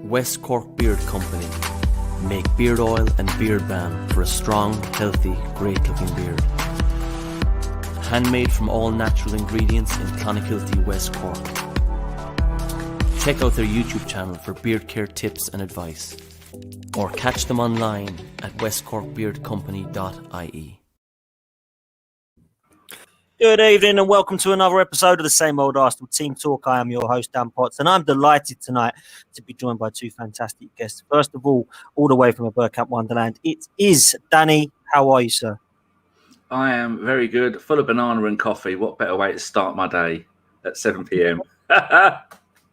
West Cork Beard Company make beard oil and beard balm for a strong, healthy, great-looking beard. Handmade from all natural ingredients in Clonakilty, West Cork. Check out their YouTube channel for beard care tips and advice, or catch them online at westcorkbeardcompany.ie. Good evening and welcome to another episode of the Same Old Arsenal Team Talk. I am your host, Dan Potts, and I'm delighted tonight to be joined by two fantastic guests. First of all the way from a Bergkamp Wonderland, it is Danny. How are you, sir? I am very good, full of banana and coffee. What better way to start my day at 7 p.m?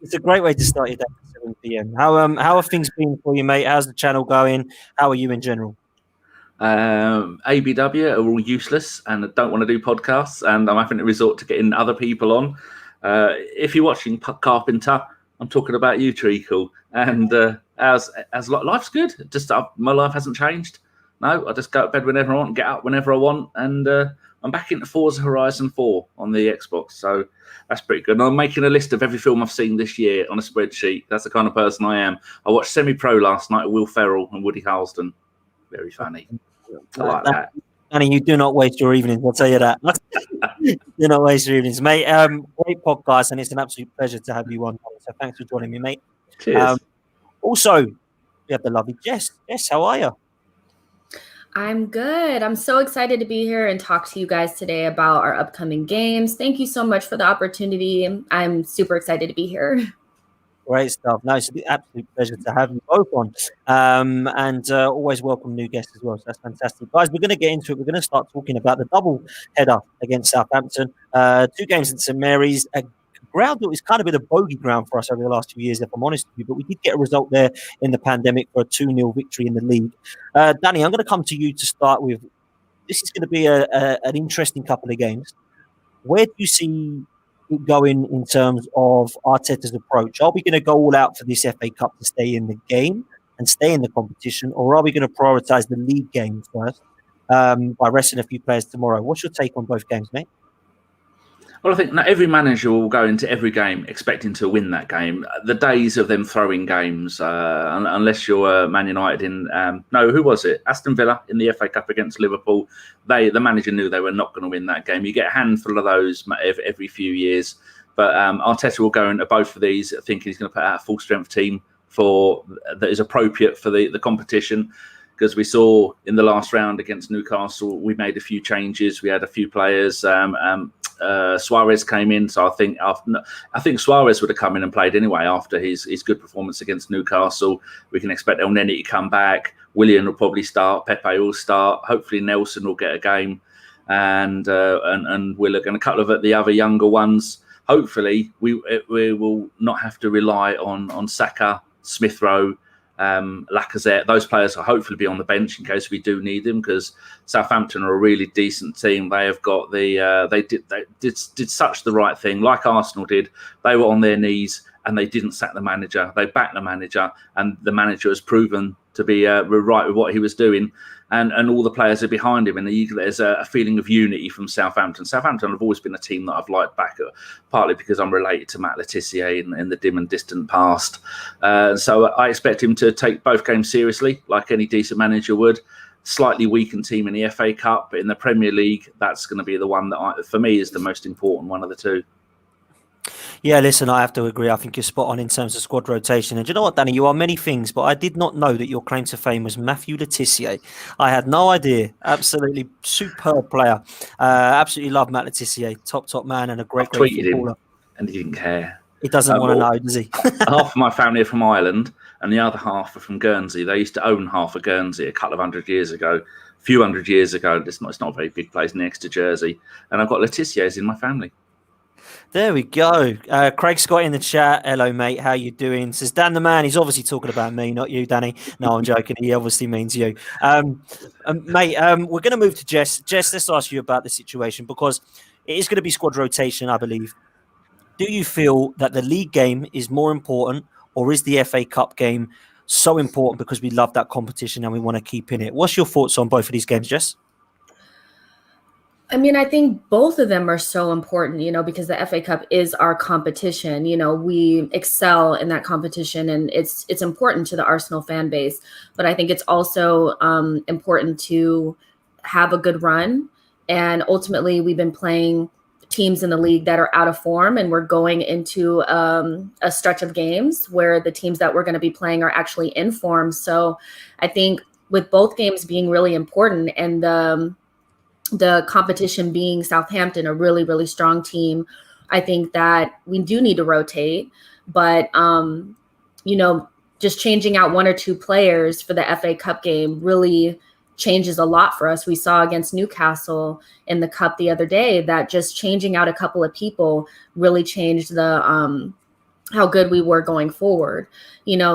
It's a great way to start your day at 7 p.m. How have things been for you, mate? How's the channel going? How are you in general? ABW are all useless and don't want to do podcasts, and I'm having to resort to getting other people on. If you're watching Carpenter, I'm talking about you, Treacle. And as life's good. Just my life hasn't changed. No, I just go to bed whenever I want, get up whenever I want, and I'm back into Forza Horizon 4 on the Xbox. So that's pretty good. And I'm making a list of every film I've seen this year on a spreadsheet. That's the kind of person I am. I watched Semi-Pro last night with Will Ferrell and Woody Harrelson. Very funny. I like that. Danny, you do not waste your evenings, I'll tell you that. Do not waste your evenings, mate. Great podcast, and it's an absolute pleasure to have you on. So thanks for joining me, mate. Cheers. Also, we have the lovely Jess. Jess, how are you? I'm good. I'm so excited to be here and talk to you guys today about our upcoming games. Thank you so much for the opportunity. I'm super excited to be here. Great stuff. No, it's an absolute pleasure to have you both on. And always welcome new guests as well. So that's fantastic. Guys, we're going to get into it. We're going to start talking about the double header against Southampton. 2 games in St Mary's, a ground that was kind of been a bogey ground for us over the last 2 years, if I'm honest with you. But we did get a result there in the pandemic for a 2-0 victory in the league. Danny, I'm going to come to you to start with. This is going to be an interesting couple of games. Where do you see it going in terms of Arteta's approach? Are we going to go all out for this FA Cup to stay in the game and stay in the competition, or are we going to prioritise the league game first by resting a few players tomorrow? What's your take on both games, mate? Well, I think not every manager will go into every game expecting to win that game. The days of them throwing games, unless you're Man United who was it? Aston Villa in the FA Cup against Liverpool. The manager knew they were not going to win that game. You get a handful of those every few years. But Arteta will go into both of these thinking he's going to put out a full-strength team that is appropriate for the competition. Because we saw in the last round against Newcastle, we made a few changes. We had a few players. Suarez came in, so I think Suarez would have come in and played anyway after his good performance against Newcastle. We can expect El Neni to come back. Willian will probably start. Pepe will start. Hopefully Nelson will get a game, and we're looking a couple of the other younger ones. Hopefully we will not have to rely on Saka, Smith Rowe, Lacazette. Those players will hopefully be on the bench in case we do need them, because Southampton are a really decent team. They have got they did such the right thing, like Arsenal did. They were on their knees and they didn't sack the manager. They backed the manager, and the manager has proven to be right with what he was doing. And all the players are behind him, and there's a feeling of unity from Southampton. Southampton have always been a team that I've liked back, partly because I'm related to Matt Letizia in the dim and distant past. So I expect him to take both games seriously, like any decent manager would. Slightly weakened team in the FA Cup, but in the Premier League, that's going to be the one that, for me, is the most important one of the two. Yeah, listen, I have to agree. I think you're spot on in terms of squad rotation. And do you know what, Danny? You are many things, but I did not know that your claim to fame was Matthew Letizia. I had no idea. Absolutely superb player. Absolutely love Matt Letizia. Top man and a great footballer. Him and he didn't care. He doesn't want to know, does he? Half of my family are from Ireland and the other half are from Guernsey. They used to own half of Guernsey a couple of hundred years ago. A few hundred years ago. It's not a very big place next to Jersey. And I've got Letizia in my family. There we go. Craig Scott in the chat. Hello, mate. How you doing? Says Dan the man. He's obviously talking about me, not you, Danny. No, I'm joking. He obviously means you. Mate, we're going to move to Jess. Jess, let's ask you about the situation, because it is going to be squad rotation, I believe. Do you feel that the league game is more important, or is the FA Cup game so important because we love that competition and we want to keep in it? What's your thoughts on both of these games, Jess? I mean, I think both of them are so important, because the FA Cup is our competition. We excel in that competition, and it's important to the Arsenal fan base. But I think it's also important to have a good run. And ultimately, we've been playing teams in the league that are out of form, and we're going into a stretch of games where the teams that we're going to be playing are actually in form. So I think with both games being really important, and the competition being Southampton, a really, really strong team, I think that we do need to rotate. But, just changing out one or two players for the FA Cup game really changes a lot for us. We saw against Newcastle in the Cup the other day that just changing out a couple of people really changed the how good we were going forward.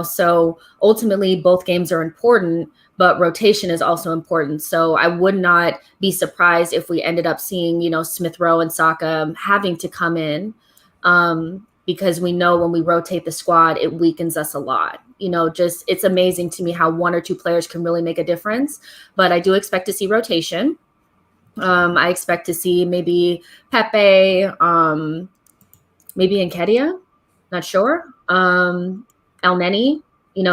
So ultimately both games are important, but rotation is also important. So I would not be surprised if we ended up seeing, Smith Rowe and Saka having to come in, because we know when we rotate the squad, it weakens us a lot. It's amazing to me how one or two players can really make a difference. But I do expect to see rotation. I expect to see maybe Pepe, maybe Nketiah, not sure. El Neni,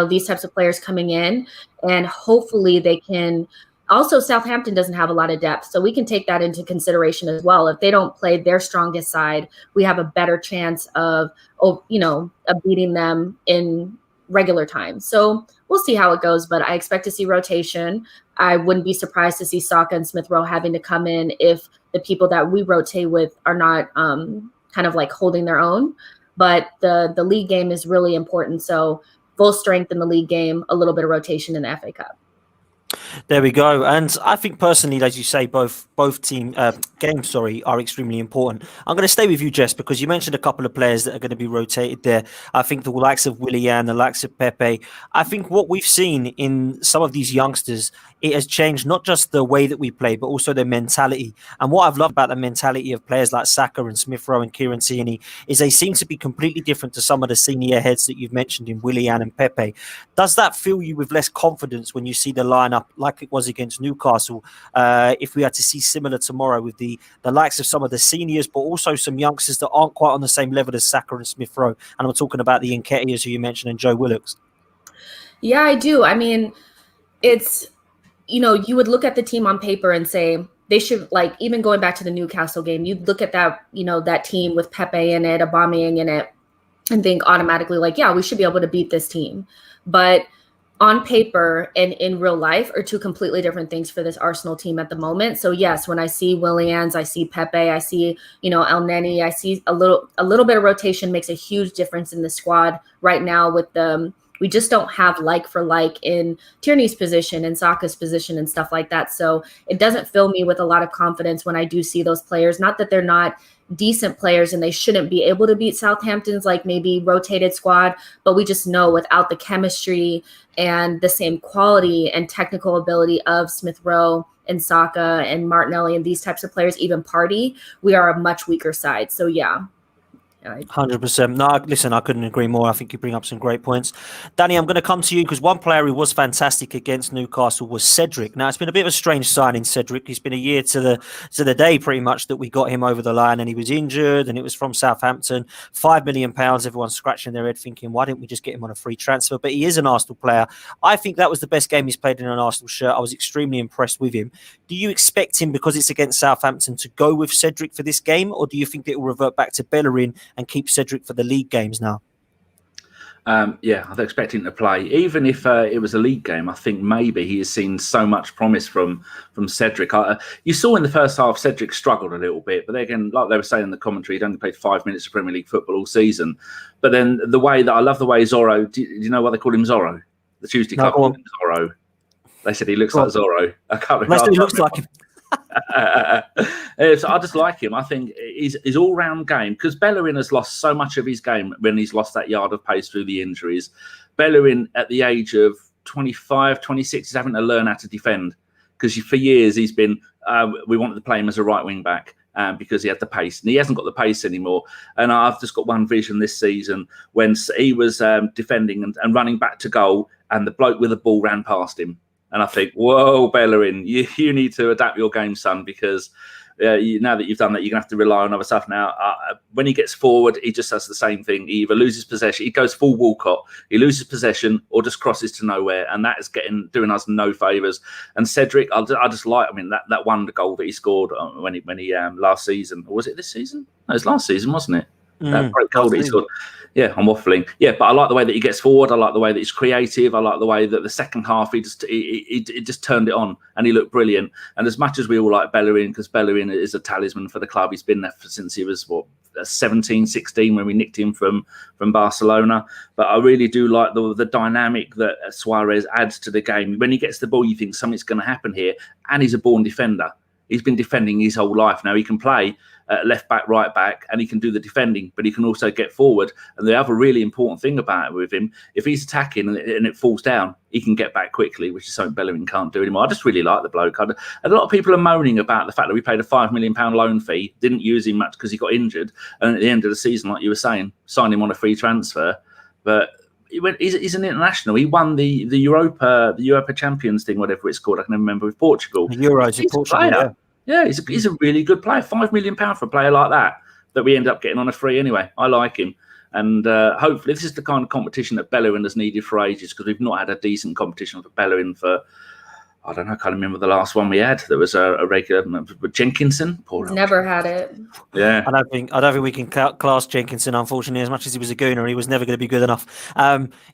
these types of players coming in, and hopefully they can. Also, Southampton doesn't have a lot of depth, so we can take that into consideration as well. If they don't play their strongest side, we have a better chance of beating them in regular time. So we'll see how it goes, but I expect to see rotation. I wouldn't be surprised to see Saka and Smith Rowe having to come in if the people that we rotate with are not kind of like holding their own. But the league game is really important. So full strength in the league game, a little bit of rotation in the FA Cup. There we go. And I think personally, as you say, both team games, are extremely important. I'm going to stay with you, Jess, because you mentioned a couple of players that are going to be rotated there. I think the likes of Willian, the likes of Pepe. I think what we've seen in some of these youngsters, it has changed not just the way that we play, but also their mentality. And what I've loved about the mentality of players like Saka and Smith Rowe and Kieran Tierney is they seem to be completely different to some of the senior heads that you've mentioned in Willian and Pepe. Does that fill you with less confidence when you see the lineup like it was against Newcastle? If we had to see similar tomorrow with the likes of some of the seniors, but also some youngsters that aren't quite on the same level as Saka and Smith Rowe. And I'm talking about the Nketiahs who you mentioned and Joe Willocks. Yeah, I do. I mean, it's, you would look at the team on paper and say they should, like, even going back to the Newcastle game, you'd look at that, that team with Pepe in it, Aubameyang in it, and think automatically like, yeah, we should be able to beat this team. But on paper and in real life are two completely different things for this Arsenal team at the moment. So yes, when I see Willians, I see Pepe, I see, El Neni, I see a little bit of rotation makes a huge difference in the squad right now with we just don't have like for like in Tierney's position and Saka's position and stuff like that. So it doesn't fill me with a lot of confidence when I do see those players. Not that they're not decent players and they shouldn't be able to beat Southampton's like maybe rotated squad, but we just know without the chemistry and the same quality and technical ability of Smith Rowe and Saka and Martinelli and these types of players, even Partey, we are a much weaker side. So yeah. 100%. No, listen, I couldn't agree more. I think you bring up some great points. Danny, I'm going to come to you because one player who was fantastic against Newcastle was Cedric. Now, it's been a bit of a strange signing, Cedric. He's been a year to the day pretty much that we got him over the line, and he was injured, and it was from Southampton. £5 million. Everyone's scratching their head thinking, why didn't we just get him on a free transfer? But he is an Arsenal player. I think that was the best game he's played in an Arsenal shirt. I was extremely impressed with him. Do you expect him, because it's against Southampton, to go with Cedric for this game, or do you think that it will revert back to Bellerin and keep Cedric for the league games now? Yeah, I expect him to play. Even if it was a league game, I think maybe he has seen so much promise from Cedric. You saw in the first half, Cedric struggled a little bit, but again, like they were saying in the commentary, he'd only played 5 minutes of Premier League football all season. But then I love the way Zorro, do you know why they call him Zorro? The Tuesday Club called him Zorro. They said he looks like Zorro. I can't remember. He looks like him. So I just like him. I think his all-round game, because Bellerin has lost so much of his game when he's lost that yard of pace through the injuries. Bellerin, at the age of 25, 26, is having to learn how to defend, because for years he's been, we wanted to play him as a right wing back because he had the pace, and he hasn't got the pace anymore. And I've just got one vision this season when he was defending and running back to goal, and the bloke with the ball ran past him. And I think, whoa, Bellerin, you need to adapt your game, son, because now that you've done that, you're going to have to rely on other stuff. Now, when he gets forward, he just does the same thing. He either loses possession, he goes full Walcott, he loses possession, or just crosses to nowhere, and that is doing us no favours. And Cedric, I just like, that wonder goal that he scored when he last season, or was it this season? No, it was last season, wasn't it? That great goal that he scored. Yeah, I'm waffling. Yeah, but I like the way that he gets forward. I like the way that he's creative. I like the way that the second half he just turned it on and he looked brilliant. And as much as we all like Bellerin, because Bellerin is a talisman for the club, he's been there since he was 17, 16 when we nicked him from Barcelona. But I really do like the dynamic that Suarez adds to the game. When he gets the ball, you think something's going to happen here, and he's a born defender. He's been defending his whole life. Now he can play left back, right back, and he can do the defending, but he can also get forward. And the other really important thing about it with him, if he's attacking and it falls down, he can get back quickly, which is something Bellerin can't do anymore. I just really like the bloke. A lot of people are moaning about the fact that we paid a £5 million loan fee, didn't use him much because he got injured, and at the end of the season, like you were saying, signed him on a free transfer. But he's an international. He won the Europa Champions thing, whatever it's called. I can never remember, with Portugal. The Euros in Portugal. Yeah, he's a really good player. £5 million for a player like that we end up getting on a free anyway. I like him. And hopefully this is the kind of competition that Bellerin has needed for ages, because we've not had a decent competition for Bellerin for, I don't know, I can't remember the last one we had. There was a regular Jenkinson. Never had it. Yeah, I don't think we can class Jenkinson, unfortunately, as much as he was a gooner. He was never going to be good enough.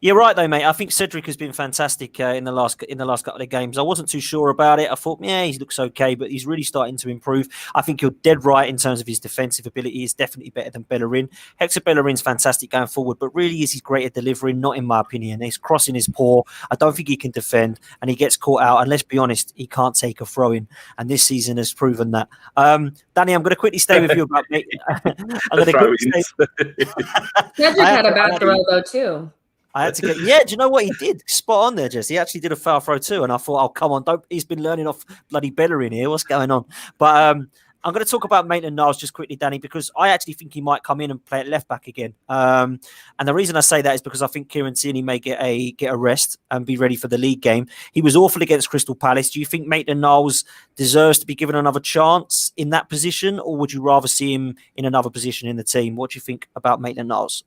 You're right, though, mate. I think Cedric has been fantastic in the last couple of games. I wasn't too sure about it. I thought, he looks okay, but he's really starting to improve. I think you're dead right in terms of his defensive ability. He's definitely better than Bellerin. Hector Bellerin's fantastic going forward, but really he's great at delivering. Not in my opinion. He's crossing his poor. I don't think he can defend, and he gets caught out. Unless, be honest, he can't take a throw-in, and this season has proven that. Danny, I'm going to quickly stay with you about mate. I'm going to quickly stay. Cedric had a bad throw though too. I had to get. Yeah, do you know what he did? Spot on there, Jess. He actually did a foul throw too, and I thought, oh come on, don't. He's been learning off bloody Bellerin here. What's going on? But I'm going to talk about Maitland-Niles just quickly, Danny, because I actually think he might come in and play at left back again. And the reason I say that is because I think Kieran Tierney may get a rest and be ready for the league game. He was awful against Crystal Palace. Do you think Maitland-Niles deserves to be given another chance in that position, or would you rather see him in another position in the team? What do you think about Maitland-Niles?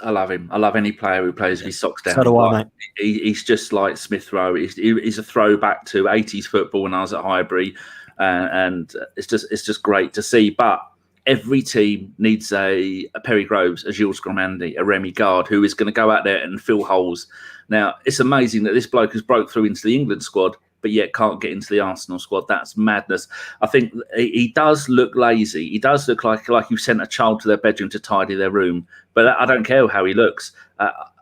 I love him. I love any player who plays with his socks down. So do I, mate. He's just like Smith Rowe. He's a throwback to 80s football when I was at Highbury. And it's just great to see. But every team needs a Perry Groves, a Gilles Grimandi, a Remy Gard, who is going to go out there and fill holes. Now, it's amazing that this bloke has broke through into the England squad, but yet can't get into the Arsenal squad. That's madness. I think he does look lazy. He does look like you sent a child to their bedroom to tidy their room. But I don't care how he looks.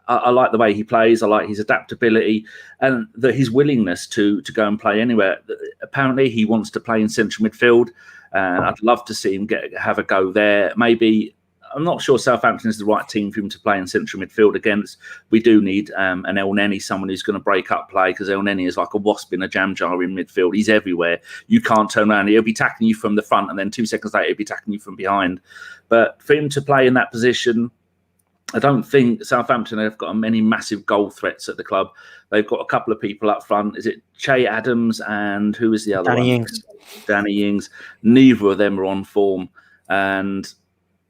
I like the way he plays. I like his adaptability and his willingness to go and play anywhere. Apparently, he wants to play in central midfield, and I'd love to see him have a go there. Maybe, I'm not sure Southampton is the right team for him to play in central midfield against. We do need an El Neni, someone who's going to break up play, because El Neni is like a wasp in a jam jar in midfield. He's everywhere. You can't turn around. He'll be tackling you from the front, and then 2 seconds later, he'll be tackling you from behind. But for him to play in that position, I don't think Southampton have got many massive goal threats at the club. They've got a couple of people up front. Is it Che Adams and who is the other Danny one? Ings. Danny Ings. Neither of them are on form. And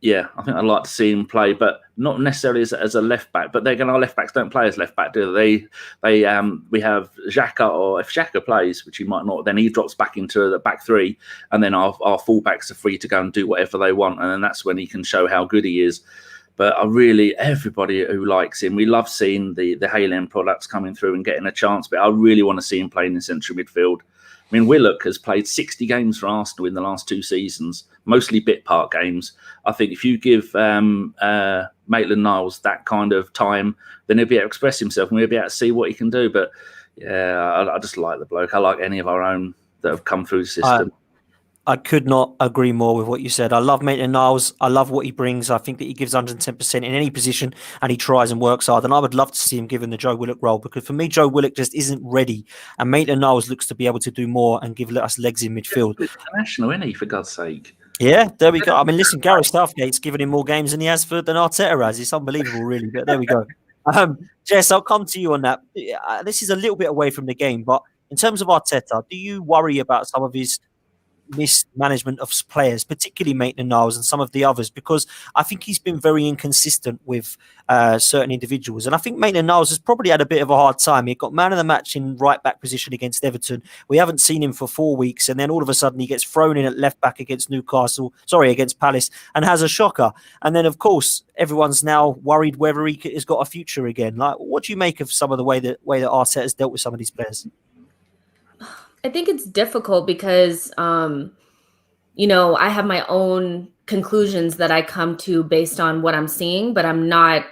yeah, I think I'd like to see him play, but not necessarily as a left back. But our left backs don't play as left back, do they? We have Xhaka, or if Xhaka plays, which he might not, then he drops back into the back three, and then our full backs are free to go and do whatever they want, and then that's when he can show how good he is. But everybody who likes him, we love seeing the Hale products coming through and getting a chance. But I really want to see him playing in central midfield. I mean, Willock has played 60 games for Arsenal in the last 2 seasons, mostly bit part games. I think if you give Maitland-Niles that kind of time, then he'll be able to express himself and we'll be able to see what he can do. But yeah, I just like the bloke. I like any of our own that have come through the system. I could not agree more with what you said. I love Maitland-Niles. I love what he brings. I think that he gives 110% in any position, and he tries and works hard. And I would love to see him given the Joe Willock role, because for me, Joe Willock just isn't ready. And Maitland-Niles looks to be able to do more and give us legs in midfield. He's international, isn't he, for God's sake? Yeah, there we go. I mean, listen, Gareth Southgate's given him more games than he has than Arteta has. It's unbelievable, really. But there we go. Jess, I'll come to you on that. This is a little bit away from the game, but in terms of Arteta, do you worry about some of his mismanagement of players, particularly Maitland-Niles and some of the others, because I think he's been very inconsistent with certain individuals. And I think Maitland-Niles has probably had a bit of a hard time. He got man of the match in right back position against Everton. We haven't seen him for 4 weeks, and then all of a sudden he gets thrown in at left back against against Palace, and has a shocker. And then, of course, everyone's now worried whether he has got a future again. Like, what do you make of some of the way that Arteta has dealt with some of these players? I think it's difficult because, I have my own conclusions that I come to based on what I'm seeing, but I'm not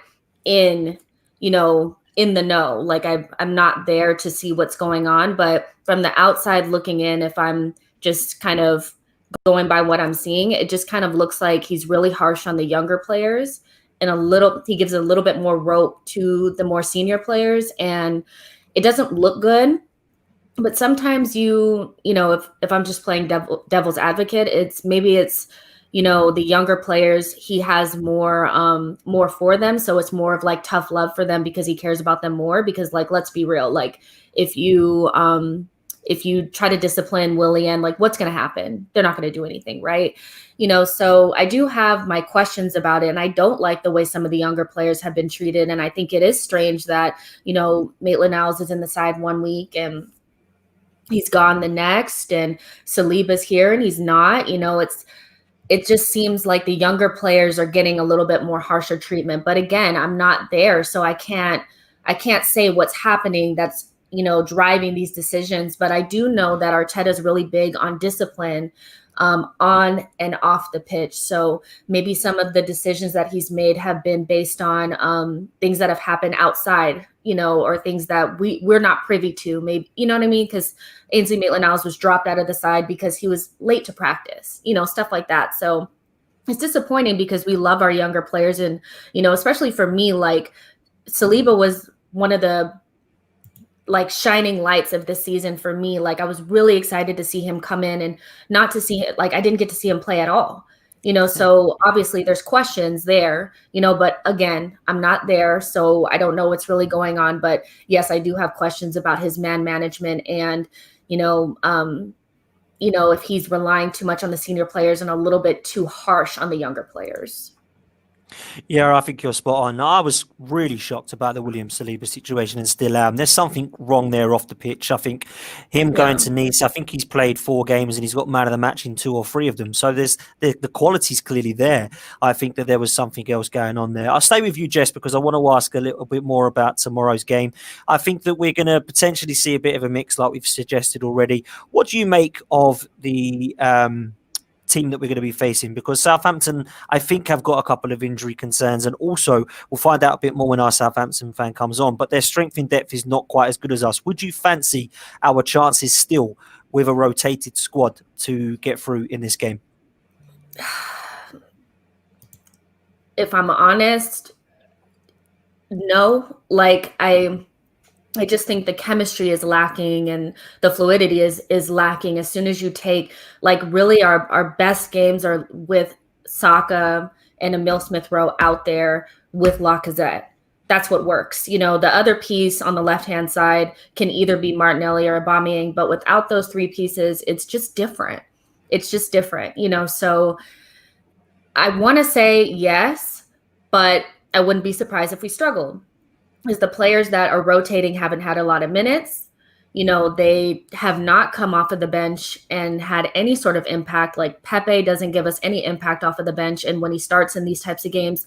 in the know. Like I'm not there to see what's going on, but from the outside looking in, if I'm just kind of going by what I'm seeing, it just kind of looks like he's really harsh on the younger players and he gives a little bit more rope to the more senior players, and it doesn't look good. But sometimes if I'm just playing devil's advocate, it's the younger players, he has more for them. So it's more of like tough love for them because he cares about them more, because like, let's be real. Like if you try to discipline Willian, like what's going to happen? They're not going to do anything. Right. So I do have my questions about it, and I don't like the way some of the younger players have been treated. And I think it is strange that, Maitland-Niles is in the side 1 week and he's gone the next, and Saliba's here and he's not. It just seems like the younger players are getting a little bit more harsher treatment. But again, I'm not there, so I can't say what's happening that's driving these decisions. But I do know that Arteta is really big on discipline on and off the pitch. So maybe some of the decisions that he's made have been based on things that have happened outside, or things that we're not privy to. Maybe, you know what I mean? Because Ainsley Maitland-Niles was dropped out of the side because he was late to practice, stuff like that. So it's disappointing because we love our younger players. And, especially for me, like Saliba was one of the like shining lights of this season for me. Like I was really excited to see him come in, and not to see it. Like I didn't get to see him play at all, so obviously there's questions there, but again, I'm not there. So I don't know what's really going on, but yes, I do have questions about his man management and, if he's relying too much on the senior players and a little bit too harsh on the younger players. Yeah, I think you're spot on. I was really shocked about the William Saliba situation, and still am. There's something wrong there off the pitch. I think him going to Nice, I think he's played 4 games and he's got man of the match in 2 or 3 of them. So there's the quality's clearly there. I think that there was something else going on there. I'll stay with you, Jess, because I want to ask a little bit more about tomorrow's game. I think that we're going to potentially see a bit of a mix like we've suggested already. What do you make of the team that we're going to be facing? Because Southampton, I think, have got a couple of injury concerns, and also we'll find out a bit more when our Southampton fan comes on, but their strength in depth is not quite as good as us. Would you fancy our chances still with a rotated squad to get through in this game? If I'm honest, no. Like I just think the chemistry is lacking and the fluidity is lacking. As soon as you take, like, really our best games are with Saka and Emile Smith-Rowe out there with Lacazette. That's what works. The other piece on the left-hand side can either be Martinelli or Aubameyang, but without those 3 pieces, it's just different. So I want to say yes, but I wouldn't be surprised if we struggled. Is the players that are rotating haven't had a lot of minutes. They have not come off of the bench and had any sort of impact. Like Pepe doesn't give us any impact off of the bench. And when he starts in these types of games,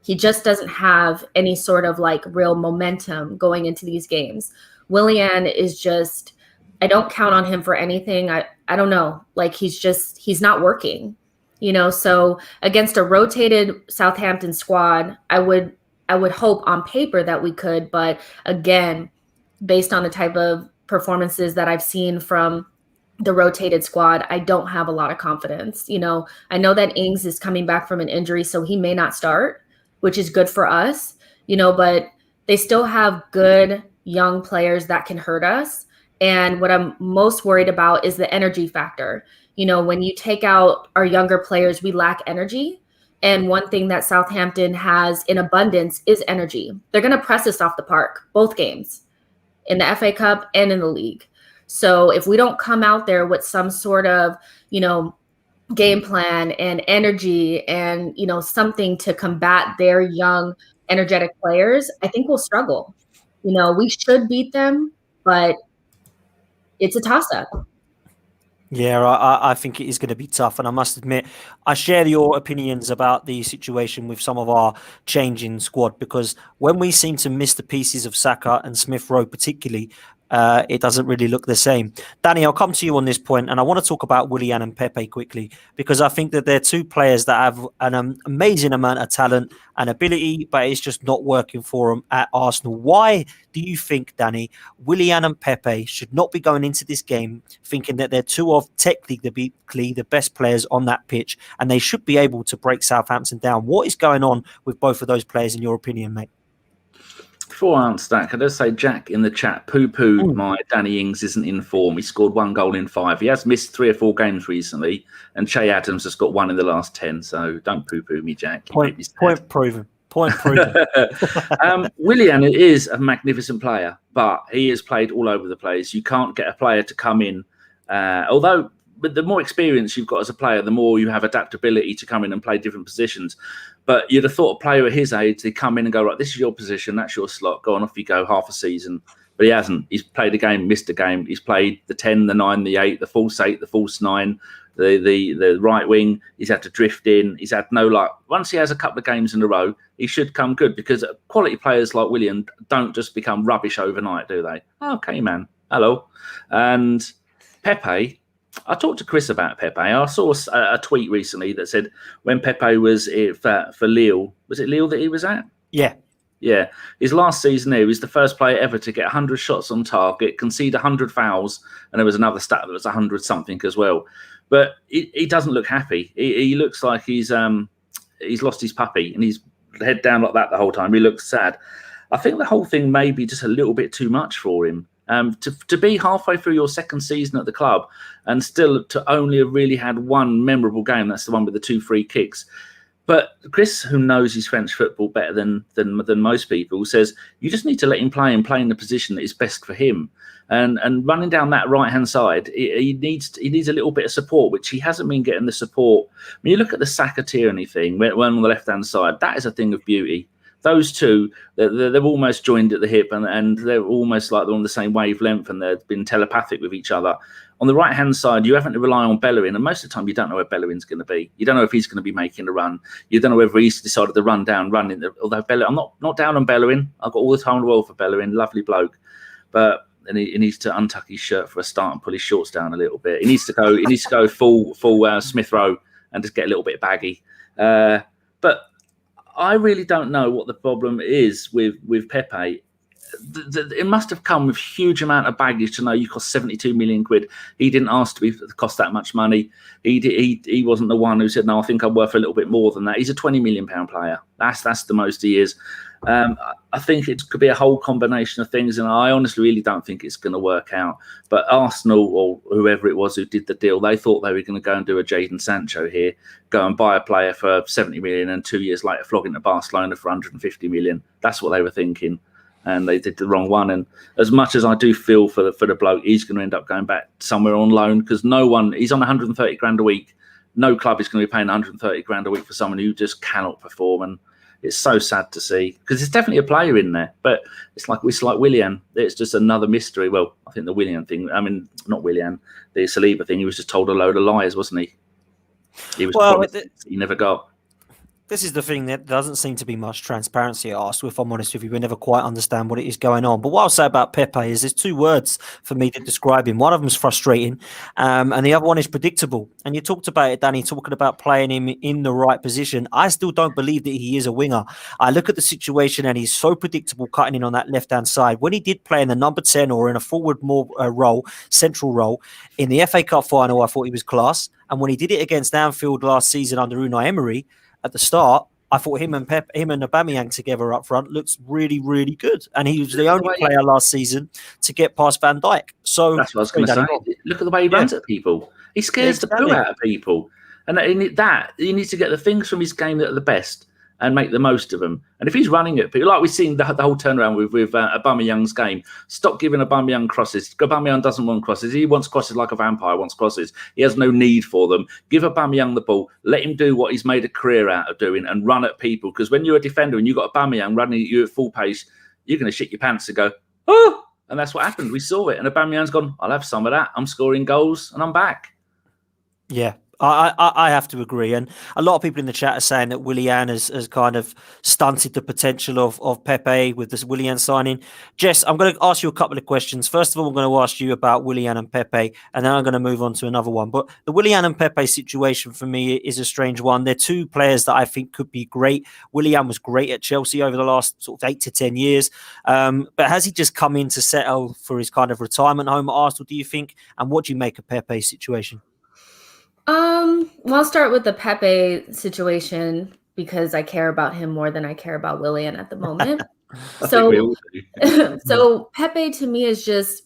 he just doesn't have any sort of like real momentum going into these games. Willian is just, I don't count on him for anything. I don't know. Like he's not working, so against a rotated Southampton squad, I would hope on paper that we could, but again, based on the type of performances that I've seen from the rotated squad, I don't have a lot of confidence. I know that Ings is coming back from an injury, so he may not start, which is good for us, but they still have good young players that can hurt us. And what I'm most worried about is the energy factor. When you take out our younger players, we lack energy. And one thing that Southampton has in abundance is energy. They're going to press us off the park, both games, in the FA Cup and in the league. So if we don't come out there with some sort of, game plan and energy and, something to combat their young, energetic players, I think we'll struggle. We should beat them, but it's a toss-up. Yeah, I think it is going to be tough. And I must admit, I share your opinions about the situation with some of our changing squad, because when we seem to miss the pieces of Saka and Smith Rowe particularly, it doesn't really look the same. Danny, I'll come to you on this point, and I want to talk about Willian and Pepe quickly, because I think that they're two players that have an amazing amount of talent and ability, but it's just not working for them at Arsenal. Why do you think, Danny, Willian and Pepe should not be going into this game thinking that they're two of technically the best players on that pitch, and they should be able to break Southampton down? What is going on with both of those players, in your opinion, mate? Before I answer that, can I just say, Jack in the chat poo-pooed my Danny Ings isn't in form. He scored 1 goal in 5. He has missed 3 or 4 games recently, and Che Adams has got 1 in the last 10. So don't poo-poo me, Jack. Point proven. Point proven. Willian is a magnificent player, but he has played all over the place. You can't get a player to come in, although but the more experience you've got as a player, the more you have adaptability to come in and play different positions. But you'd have thought a player at his age, they come in and go, right, this is your position, that's your slot, go on, off you go, half a season. But he hasn't. He's played a game, missed a game. He's played the 10, the 9, the 8, the false 8, the false 9, the right wing. He's had to drift in. He's had no luck. Once he has a couple of games in a row, he should come good, because quality players like Willian don't just become rubbish overnight, do they? Okay, man. Hello. And Pepe, I talked to Chris about Pepe. I saw a tweet recently that said when Pepe was for Lille, was it Lille that he was at? Yeah. Yeah. His last season there, he was the first player ever to get 100 shots on target, concede 100 fouls, and there was another stat that was 100 something as well. But he doesn't look happy. He looks like he's lost his puppy, and he's head down like that the whole time. He looks sad. I think the whole thing may be just a little bit too much for him. To be halfway through your second season at the club and still to only have really had 1 memorable game, that's the one with the 2 free kicks. But Chris, who knows his French football better than most people, says you just need to let him play and play in the position that is best for him. And running down that right-hand side, he needs a little bit of support, which he hasn't been getting the support. When you look at the Saka Tierney thing, when on the left-hand side, that is a thing of beauty. Those two, they're almost joined at the hip, and they're almost like they're on the same wavelength, and they've been telepathic with each other. On the right-hand side, you haven't to rely on Bellerin, and most of the time you don't know where Bellerin's going to be. You don't know if he's going to be making a run. You don't know whether he's decided to run. Although Bellerin, I'm not down on Bellerin. I've got all the time in the world for Bellerin. Lovely bloke. But he needs to untuck his shirt for a start and pull his shorts down a little bit. He needs to go full Smith Rowe and just get a little bit baggy. But I really don't know what the problem is with Pepe. It must have come with huge amount of baggage to know you cost 72 million quid. He didn't ask to cost that much money. He wasn't the one who said, no, I think I'm worth a little bit more than that. He's a 20 million pound player. That's the most he is. I think it could be a whole combination of things, and I honestly really don't think it's going to work out. But Arsenal, or whoever it was who did the deal, they thought they were going to go and do a Jadon Sancho here, go and buy a player for 70 million and 2 years later flog into Barcelona for 150 million. That's what they were thinking, and they did the wrong one. And as much as I do feel for the bloke, he's going to end up going back somewhere on loan, because he's on 130 grand a week. No club is going to be paying 130 grand a week for someone who just cannot perform. And it's so sad to see, because there's definitely a player in there, but it's like Willian. It's just another mystery. Well, I think the Willian thing, not Willian, the Saliba thing, he was just told a load of lies, wasn't he? He was promised he never got. This is the thing, that doesn't seem to be much transparency at Arsenal, if I'm honest with you. We never quite understand what it is going on. But what I'll say about Pepe is there's 2 words for me to describe him. One of them is frustrating, and the other one is predictable. And you talked about it, Danny, talking about playing him in the right position. I still don't believe that he is a winger. I look at the situation, and he's so predictable cutting in on that left-hand side. When he did play in the number 10 or in a forward more role, central role, in the FA Cup final, I thought he was class. And when he did it against Anfield last season under Unai Emery, at the start, I thought him and Aubameyang together up front looks really, really good. And he was the only player last season to get past Van Dijk. So that's what I was going to say. Look at the way he runs at people. He scares the poo out of people. And that he needs to get the things from his game that are the best and make the most of them. And if he's running at people, like we've seen the whole turnaround with Aubameyang's game, stop giving Aubameyang crosses. Aubameyang doesn't want crosses. He wants crosses like a vampire wants crosses. He has no need for them. Give Aubameyang the ball. Let him do what he's made a career out of doing and run at people. Because when you're a defender and you've got Aubameyang running at you at full pace, you're going to shit your pants and go, oh! And that's what happened. We saw it. And Aubameyang's gone, I'll have some of that. I'm scoring goals and I'm back. Yeah. I have to agree, and a lot of people in the chat are saying that Willian has kind of stunted the potential of Pepe with this Willian signing. Jess, I'm going to ask you a couple of questions. First of all, I'm going to ask you about Willian and Pepe, and then I'm going to move on to another one. But the Willian and Pepe situation for me is a strange one. They're two players that I think could be great. Willian was great at Chelsea over the last sort of 8 to 10 years, but has he just come in to settle for his kind of retirement home at Arsenal, do you think? And what do you make of Pepe's situation? Well, I'll start with the Pepe situation because I care about him more than I care about Willian at the moment. So Pepe to me is just,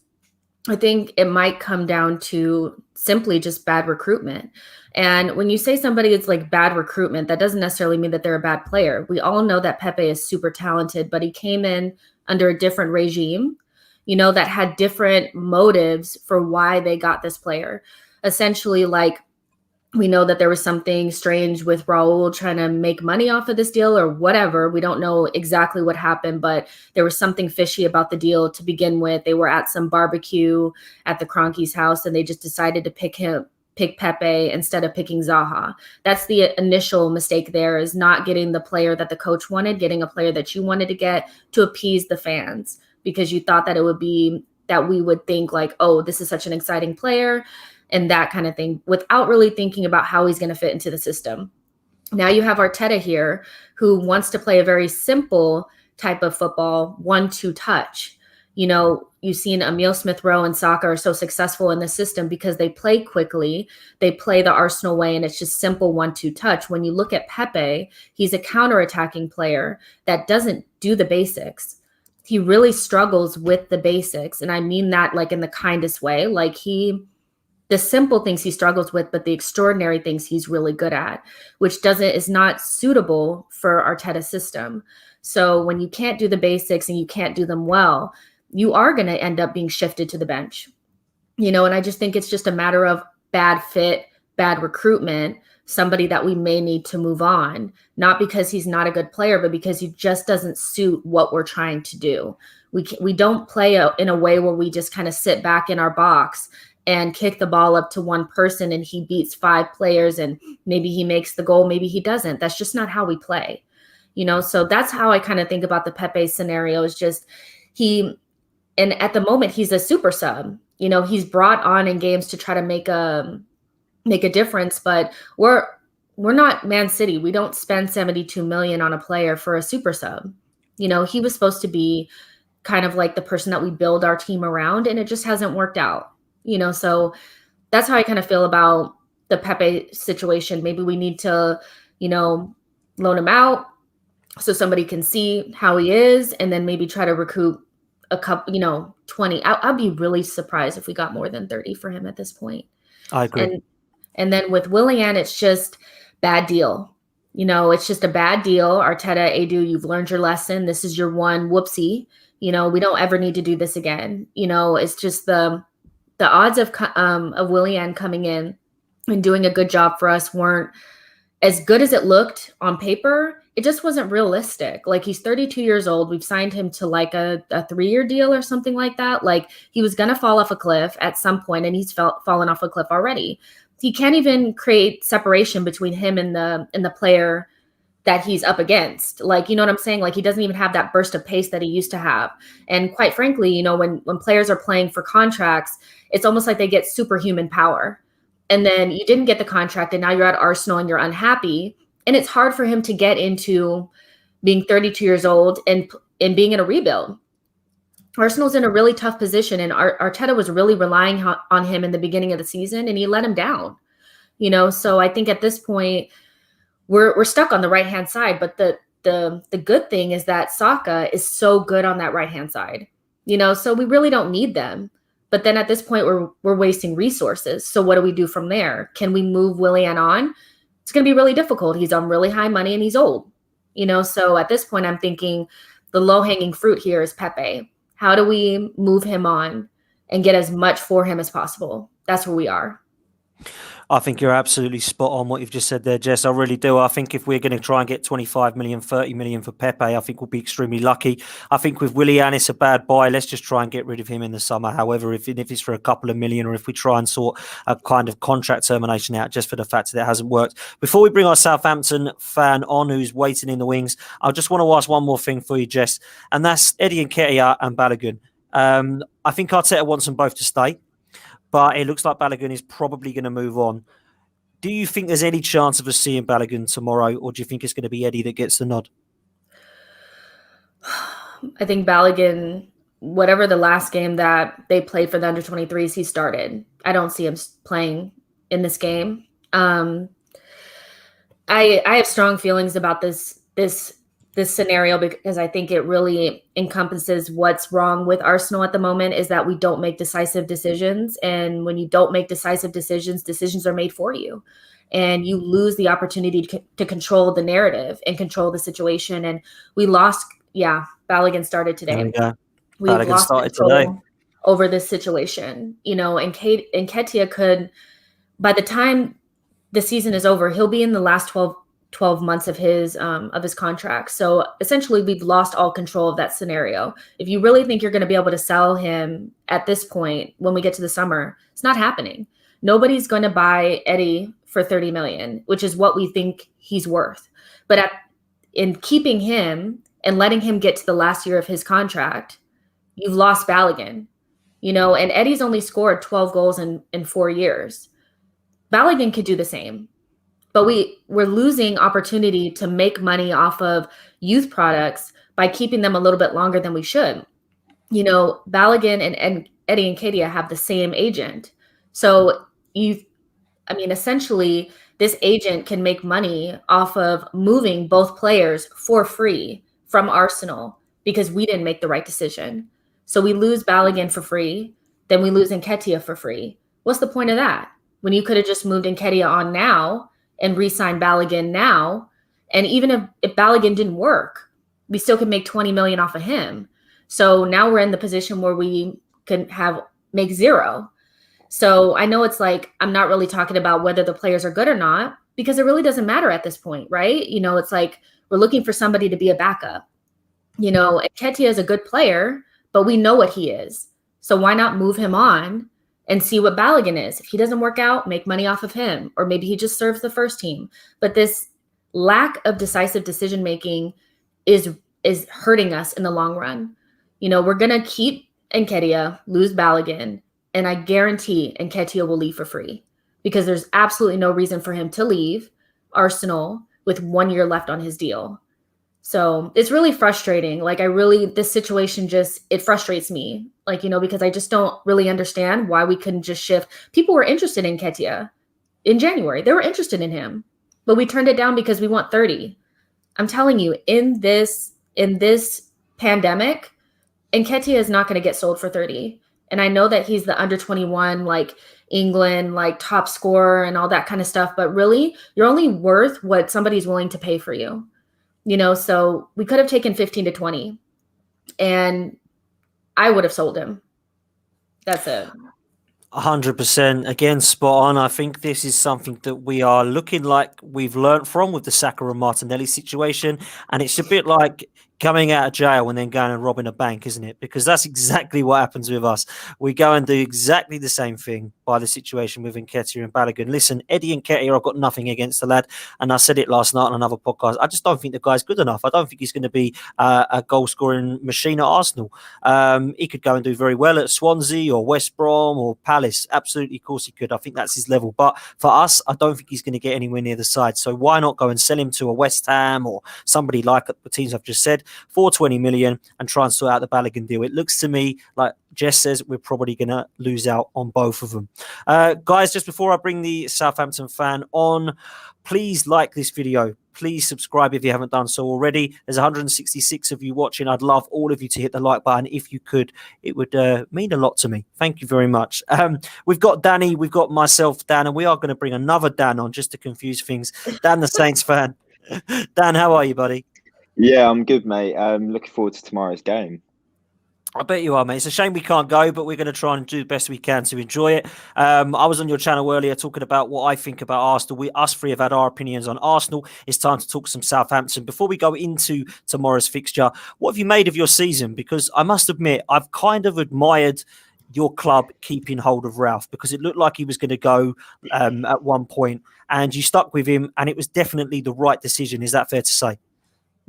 I think it might come down to simply just bad recruitment. And when you say somebody is like bad recruitment, that doesn't necessarily mean that they're a bad player. We all know that Pepe is super talented, but he came in under a different regime, that had different motives for why they got this player. Essentially, like, we know that there was something strange with Raul trying to make money off of this deal or whatever. We don't know exactly what happened, but there was something fishy about the deal to begin with. They were at some barbecue at the Kroenke's house and they just decided to pick Pepe instead of picking Zaha. That's the initial mistake there, is not getting the player that the coach wanted, getting a player that you wanted to get to appease the fans because you thought that it would be that we would think like, oh, this is such an exciting player and that kind of thing, without really thinking about how he's going to fit into the system. Now you have Arteta here who wants to play a very simple type of football, 1-2 touch. You've seen Emile Smith-Rowe and Saka are so successful in the system because they play quickly, they play the Arsenal way, and it's just simple 1-2 touch. When you look at Pepe, he's a counter-attacking player that doesn't do the basics. He really struggles with the basics, and I mean that like in the kindest way. Like the simple things he struggles with, but the extraordinary things he's really good at, which is not suitable for Arteta's system. So when you can't do the basics and you can't do them well, you are going to end up being shifted to the bench, and I just think it's just a matter of bad fit, bad recruitment, somebody that we may need to move on, not because he's not a good player, but because he just doesn't suit what we're trying to do. We don't play in a way where we just kind of sit back in our box and kick the ball up to one person and he beats 5 players and maybe he makes the goal, maybe he doesn't. That's just not how we play, So that's how I kind of think about the Pepe scenario, is just and at the moment he's a super sub. He's brought on in games to try to make a difference, but we're not Man City. We don't spend 72 million on a player for a super sub. He was supposed to be kind of like the person that we build our team around, and it just hasn't worked out. So that's how I kind of feel about the Pepe situation. Maybe we need to, loan him out so somebody can see how he is, and then maybe try to recoup a couple, 20. I'll be really surprised if we got more than 30 for him at this point. I agree. And then with Willian, it's just bad deal. It's just a bad deal. Arteta, Edu, you've learned your lesson. This is your one whoopsie. We don't ever need to do this again. It's just the odds of Willian coming in and doing a good job for us weren't as good as it looked on paper. It just wasn't realistic. Like, he's 32 years old. We've signed him to like a 3-year deal or something like that. Like, he was going to fall off a cliff at some point, and he's fallen off a cliff already. He can't even create separation between him and the player that he's up against. Like, you know what I'm saying? Like, he doesn't even have that burst of pace that he used to have. And quite frankly, when players are playing for contracts, it's almost like they get superhuman power. And then you didn't get the contract, and now you're at Arsenal and you're unhappy. And it's hard for him to get into being 32 years old and being in a rebuild. Arsenal's in a really tough position, and Arteta was really relying on him in the beginning of the season, and he let him down. So I think at this point we're stuck on the right-hand side. But the good thing is that Saka is so good on that right-hand side. So we really don't need them. But then at this point we're wasting resources. So what do we do from there? Can we move Willian on? It's going to be really difficult. He's on really high money and he's old. So at this point, I'm thinking the low-hanging fruit here is Pepe. How do we move him on and get as much for him as possible? That's where we are. I think you're absolutely spot on what you've just said there, Jess. I really do. I think if we're going to try and get 25 million, 30 million for Pepe, I think we'll be extremely lucky. I think with Willian, it's a bad buy. Let's just try and get rid of him in the summer. However, if it's for a couple of million, or if we try and sort a kind of contract termination out just for the fact that it hasn't worked. Before we bring our Southampton fan on who's waiting in the wings, I just want to ask one more thing for you, Jess, and that's Eddie Nketiah and Balogun. I think Arteta wants them both to stay, but it looks like Balogun is probably going to move on. Do you think there's any chance of us seeing Balogun tomorrow, or do you think it's going to be Eddie that gets the nod? I think Balogun, whatever the last game that they played for the under-23s, he started. I don't see him playing in this game. I have strong feelings about this scenario, because I think it really encompasses what's wrong with Arsenal at the moment, is that we don't make decisive decisions. And when you don't make decisive decisions, decisions are made for you. And you lose the opportunity to control the narrative and control the situation. And we lost, Balogun started today. We lost control over this situation, and Nketiah could, by the time the season is over, he'll be in the last 12 months of his contract. So essentially we've lost all control of that scenario. If you really think you're going to be able to sell him at this point, when we get to the summer, it's not happening. Nobody's going to buy Eddie for 30 million, which is what we think he's worth. But in keeping him and letting him get to the last year of his contract, you've lost Balogun, and Eddie's only scored 12 goals in 4 years. Balogun could do the same. But we're losing opportunity to make money off of youth products by keeping them a little bit longer than we should. Balogun and Eddie Nketiah have the same agent. So essentially this agent can make money off of moving both players for free from Arsenal because we didn't make the right decision. So we lose Balogun for free, then we lose Nketiah for free. What's the point of that? When you could have just moved Nketiah on now and re-sign Balogun now. And even if Balogun didn't work, we still could make 20 million off of him. So now we're in the position where we can make zero. So I know it's like, I'm not really talking about whether the players are good or not, because it really doesn't matter at this point, right? It's like, we're looking for somebody to be a backup. Nketiah is a good player, but we know what he is. So why not move him on and see what Balogun is? If he doesn't work out, make money off of him, or maybe he just serves the first team. But this lack of decisive decision-making is hurting us in the long run. We're going to keep Nketiah, lose Balogun, and I guarantee Nketiah will leave for free, because there's absolutely no reason for him to leave Arsenal with 1 year left on his deal. So it's really frustrating. This situation it frustrates me, because I just don't really understand why we couldn't just shift. People were interested in Nketiah in January. They were interested in him, but we turned it down because we want 30. I'm telling you, in this pandemic, Nketiah is not going to get sold for 30. And I know that he's the under 21, England, top scorer and all that kind of stuff. But really, you're only worth what somebody's willing to pay for you. So we could have taken 15 to 20 and I would have sold him. That's it. 100%. Again, spot on. I think this is something that we are looking like we've learnt from with the Saka and Martinelli situation. And it's a bit like coming out of jail and then going and robbing a bank, isn't it? Because that's exactly what happens with us. We go and do exactly the same thing by the situation with Nketiah and Balogun. Listen, Eddie Nketiah, I've got nothing against the lad. And I said it last night on another podcast. I just don't think the guy's good enough. I don't think he's going to be a goal-scoring machine at Arsenal. He could go and do very well at Swansea or West Brom or Palace. Absolutely, of course he could. I think that's his level. But for us, I don't think he's going to get anywhere near the side. So why not go and sell him to a West Ham or somebody like the teams I've just said for 20 million and try and sort out the Balogun deal? It looks to me like Jess says we're probably going to lose out on both of them. Guys, just before I bring the Southampton fan on, please like this video. Please subscribe if you haven't done so already. There's 166 of you watching. I'd love all of you to hit the like button. If you could, it would mean a lot to me. Thank you very much. We've got Danny, we've got myself, Dan, and we are going to bring another Dan on just to confuse things. Dan, the Saints fan. Dan, how are you, buddy? Yeah, I'm good, mate. Looking forward to tomorrow's game. I bet you are, mate. It's a shame we can't go, but we're going to try and do the best we can to enjoy it. I was on your channel earlier talking about what I think about Arsenal. Us three have had our opinions on Arsenal. It's time to talk some Southampton. Before we go into tomorrow's fixture, what have you made of your season? Because I must admit, I've kind of admired your club keeping hold of Ralph, because it looked like he was going to go at one point, and you stuck with him, and it was definitely the right decision. Is that fair to say?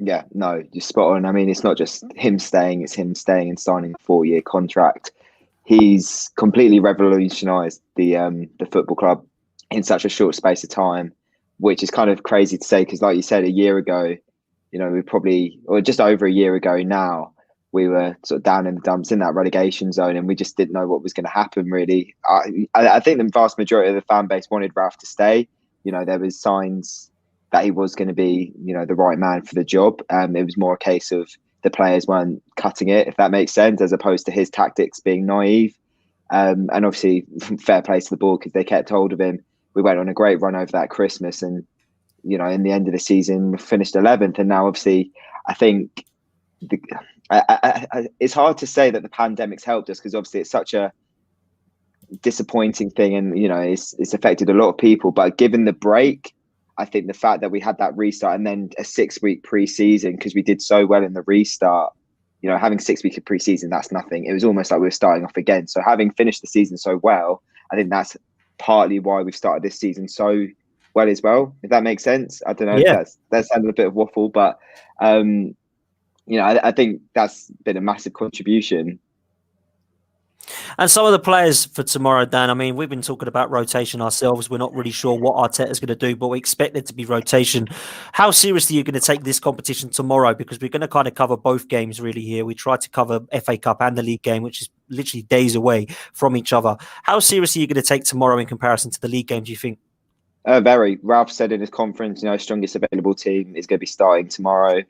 Yeah, no, you're spot on. I mean, it's not just him staying; it's him staying and signing a 4-year contract. He's completely revolutionised the football club in such a short space of time, which is kind of crazy to say because, like you said, a year ago, we probably, or just over a year ago now, we were sort of down in the dumps in that relegation zone, and we just didn't know what was going to happen. Really, I think the vast majority of the fan base wanted Ralph to stay. There was signs that he was going to be, the right man for the job. It was more a case of the players weren't cutting it, if that makes sense, as opposed to his tactics being naive. And obviously, fair play to the board because they kept hold of him. We went on a great run over that Christmas, and in the end of the season, we finished 11th. And now, obviously, I think it's hard to say that the pandemic's helped us because obviously it's such a disappointing thing, and it's affected a lot of people. But given the break, I think the fact that we had that restart and then a 6-week pre-season, because we did so well in the restart, having 6 weeks of pre-season, that's nothing. It was almost like we were starting off again. So having finished the season so well, I think that's partly why we've started this season so well as well, if that makes sense. I don't know if that's sounded a bit of waffle, but I think that's been a massive contribution. And some of the players for tomorrow, Dan, I mean, we've been talking about rotation ourselves. We're not really sure what Arteta's going to do, but we expect there to be rotation. How seriously are you going to take this competition tomorrow? Because we're going to kind of cover both games really here. We try to cover FA Cup and the league game, which is literally days away from each other. How seriously are you going to take tomorrow in comparison to the league game, do you think? Very. Ralph said in his conference, strongest available team is going to be starting tomorrow.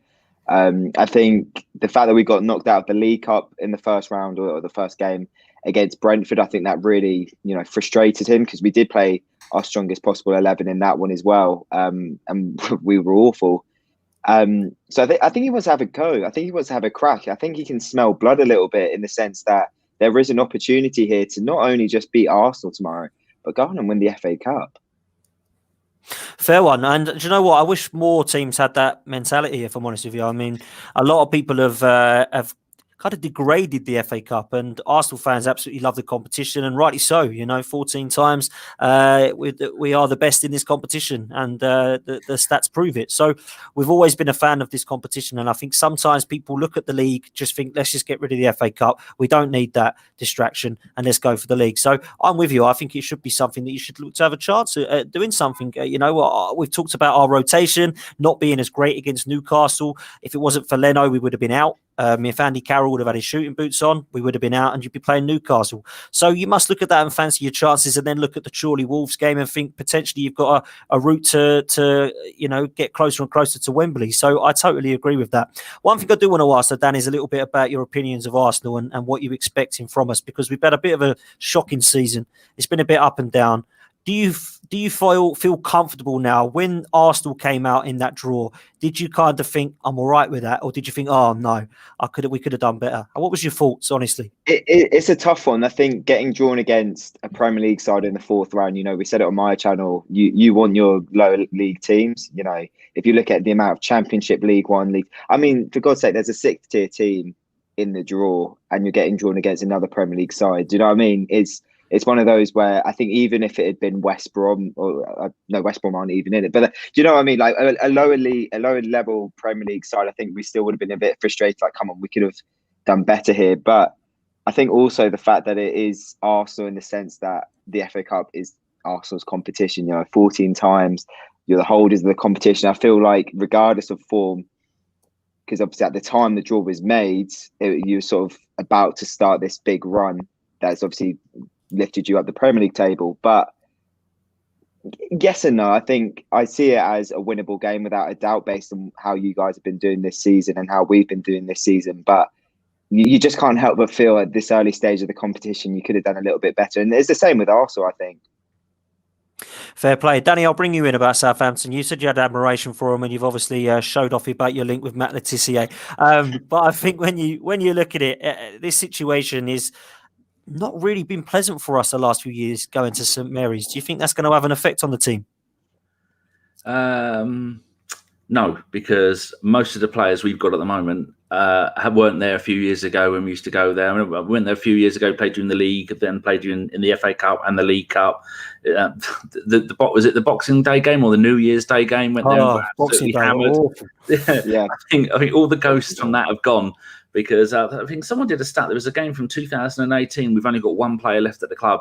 I think the fact that we got knocked out of the League Cup in the first round or the first game against Brentford, I think that really, frustrated him because we did play our strongest possible 11 in that one as well. And we were awful. So I think he wants to have a go. I think he wants to have a crack. I think he can smell blood a little bit in the sense that there is an opportunity here to not only just beat Arsenal tomorrow, but go on and win the FA Cup. Fair one. And do you know what? I wish more teams had that mentality, if I'm honest with you. I mean, a lot of people have kind of degraded the FA Cup, and Arsenal fans absolutely love the competition, and rightly so. 14 times we are the best in this competition, and the stats prove it. So we've always been a fan of this competition, and I think sometimes people look at the league, just think, let's just get rid of the FA Cup. We don't need that distraction, and let's go for the league. So I'm with you. I think it should be something that you should look to have a chance at doing something. We've talked about our rotation not being as great against Newcastle. If it wasn't for Leno, we would have been out. If Andy Carroll would have had his shooting boots on, we would have been out and you'd be playing Newcastle. So you must look at that and fancy your chances, and then look at the Chorley Wolves game and think potentially you've got a route to get closer and closer to Wembley. So I totally agree with that. One thing I do want to ask, Dan, is a little bit about your opinions of Arsenal and what you're expecting from us, because we've had a bit of a shocking season. It's been a bit up and down. Do you feel comfortable now? When Arsenal came out in that draw, did you kind of think I'm all right with that, or did you think, oh no, we could have done better? What was your thoughts, honestly? It's a tough one. I think getting drawn against a Premier League side in the fourth round, we said it on my channel. You want your lower league teams. If you look at the amount of Championship, League One, League, I mean, for God's sake, there's a 6th tier team in the draw, and you're getting drawn against another Premier League side. Do you know what I mean? It's one of those where I think even if it had been West Brom, or no, West Brom aren't even in it, but do you know what I mean? Like a lower level Premier League side, I think we still would have been a bit frustrated. Like, come on, we could have done better here. But I think also the fact that it is Arsenal in the sense that the FA Cup is Arsenal's competition. 14 times you're the holders of the competition. I feel like regardless of form, because obviously at the time the draw was made, you were sort of about to start this big run that's obviously lifted you up the Premier League table. But yes and no. I think I see it as a winnable game without a doubt, based on how you guys have been doing this season and how we've been doing this season. But you just can't help but feel at this early stage of the competition you could have done a little bit better. And it's the same with Arsenal, I think. Fair play. Danny, I'll bring you in about Southampton. You said you had admiration for them, and you've obviously showed off about your link with Matt Letizia. But I think when you look at it, this situation is not really been pleasant for us the last few years going to St Mary's. Do you think that's going to have an effect on the team? No, because most of the players we've got at the moment weren't there a few years ago when we used to go there. I went there a few years ago, played during the league, then played in the FA Cup and the League Cup. Was it the Boxing Day game or the New Year's Day game? Went there and got absolutely hammered. Yeah. I think all the ghosts from that have gone because I think someone did a stat. There was a game from 2018. We've only got one player left at the club.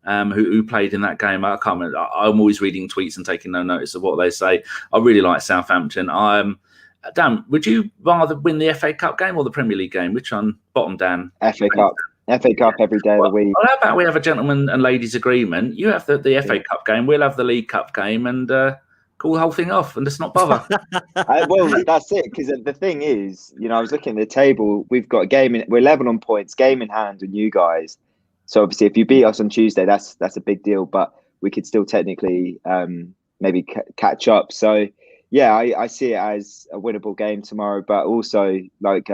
Who played in that game. I can't remember. I'm always reading tweets and taking no notice of what they say. I really like Southampton. Dan, would you rather win the FA Cup game or the Premier League game? Which one? Bottom, Dan. FA Cup. FA Cup every day of the week. Well, how about we have a gentleman and ladies agreement? You have the FA Cup game, we'll have the League Cup game, and call the whole thing off and just not bother. Well, that's it. Because the thing is, I was looking at the table. We've got a game we're 11 on points, game in hand with you guys. So obviously, if you beat us on Tuesday, that's a big deal. But we could still technically maybe catch up. So yeah, I see it as a winnable game tomorrow. But also, like